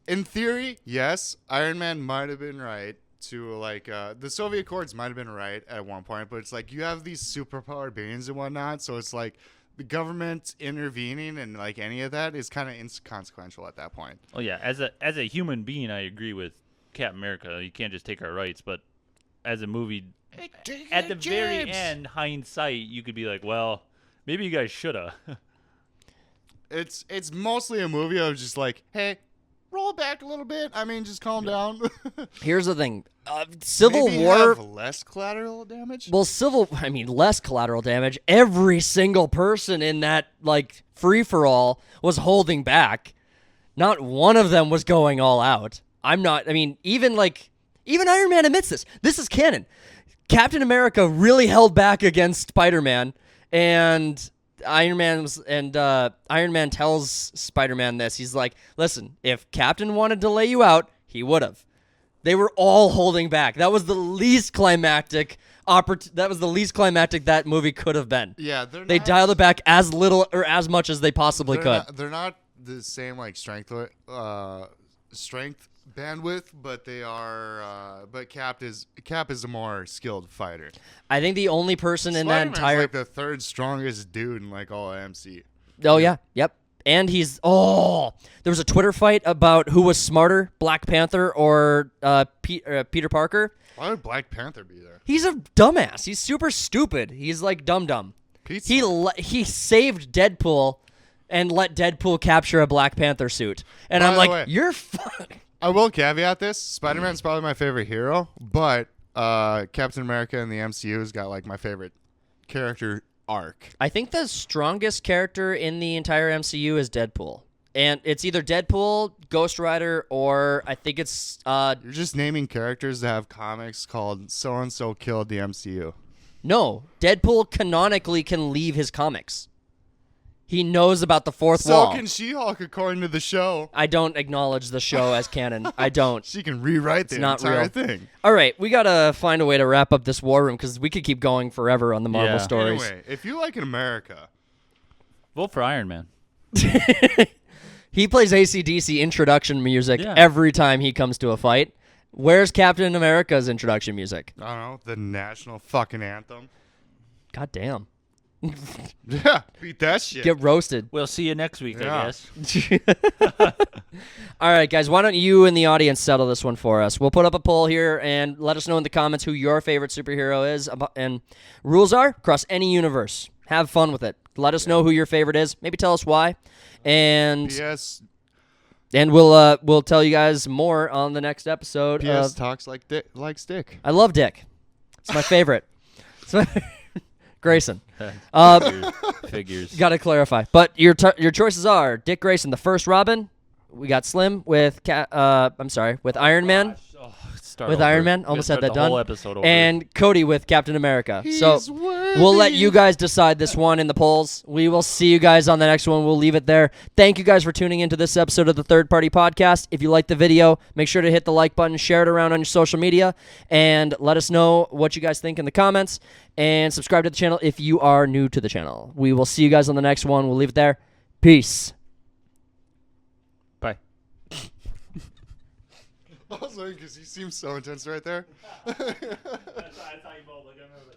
in theory, yes, Iron Man might have been right to like the Soviet Accords might have been right at one point, but it's like you have these superpowered beings and whatnot, so it's like the government intervening and like any of that is kind of inconsequential at that point. Oh yeah, as a human being, I agree with Captain America. You can't just take our rights, but as a movie at the very end, hindsight, you could be like, well, maybe you guys shoulda. It's mostly a movie of just like, hey, roll back a little bit. I mean, just calm down. Here's the thing. Civil Maybe War. have less collateral damage. Well, less collateral damage. Every single person in that, like, free-for-all was holding back. Not one of them was going all out. Even Iron Man admits this. This is canon. Captain America really held back against Spider-Man, and Iron Man tells Spider-Man this. He's like, listen, if Captain wanted to lay you out, he would have. They were all holding back. That was the least climactic that movie could have been. Yeah, they dialed it back as little or as much as they possibly could. They're not the same like strength bandwidth, but they are. But Cap is a more skilled fighter. I think the only person in that Spider-Man's entire like the third strongest dude in like all MC. Oh yeah, yep. And there was a Twitter fight about who was smarter, Black Panther or Peter Parker. Why would Black Panther be there? He's a dumbass. He's super stupid. He's like dumb. He saved Deadpool and let Deadpool capture a Black Panther suit. And I'm like, you're fucked. I will caveat this. Spider-Man's probably my favorite hero, but Captain America in the MCU has got like my favorite character arc. I think the strongest character in the entire MCU is Deadpool. And it's either Deadpool, Ghost Rider, or I think it's... You're just naming characters that have comics called so-and-so killed the MCU. No, Deadpool canonically can leave his comics. He knows about the fourth wall. So can She-Hulk, according to the show. I don't acknowledge the show as canon. I don't. She can rewrite the entire thing. All right, we got to find a way to wrap up this war room because we could keep going forever on the Marvel stories. Anyway, if you like in America... Vote for Iron Man. He plays AC/DC introduction music every time he comes to a fight. Where's Captain America's introduction music? I don't know, the national fucking anthem. God damn. Yeah, beat that shit. Get roasted. We'll see you next week, I guess. All right, guys, why don't you in the audience settle this one for us? We'll put up a poll here and let us know in the comments who your favorite superhero is. And rules are across any universe. Have fun with it. Let us know who your favorite is. Maybe tell us why. And P.S. And we'll tell you guys more on the next episode. P.S. talks like Dick. I love Dick. It's my favorite. Grayson. Figures. Got to clarify. But your choices are Dick Grayson, the first Robin. We got Slim with Iron Man. Iron Man. Almost had that done. Whole episode over. And Cody with Captain America. So we'll let you guys decide this one in the polls. We will see you guys on the next one. We'll leave it there. Thank you guys for tuning into this episode of the Third Party Podcast. If you liked the video, make sure to hit the like button, share it around on your social media, and let us know what you guys think in the comments. And subscribe to the channel if you are new to the channel. We will see you guys on the next one. We'll leave it there. Peace. Bye. I was wondering because he seems so intense right there. That's how you both look at me.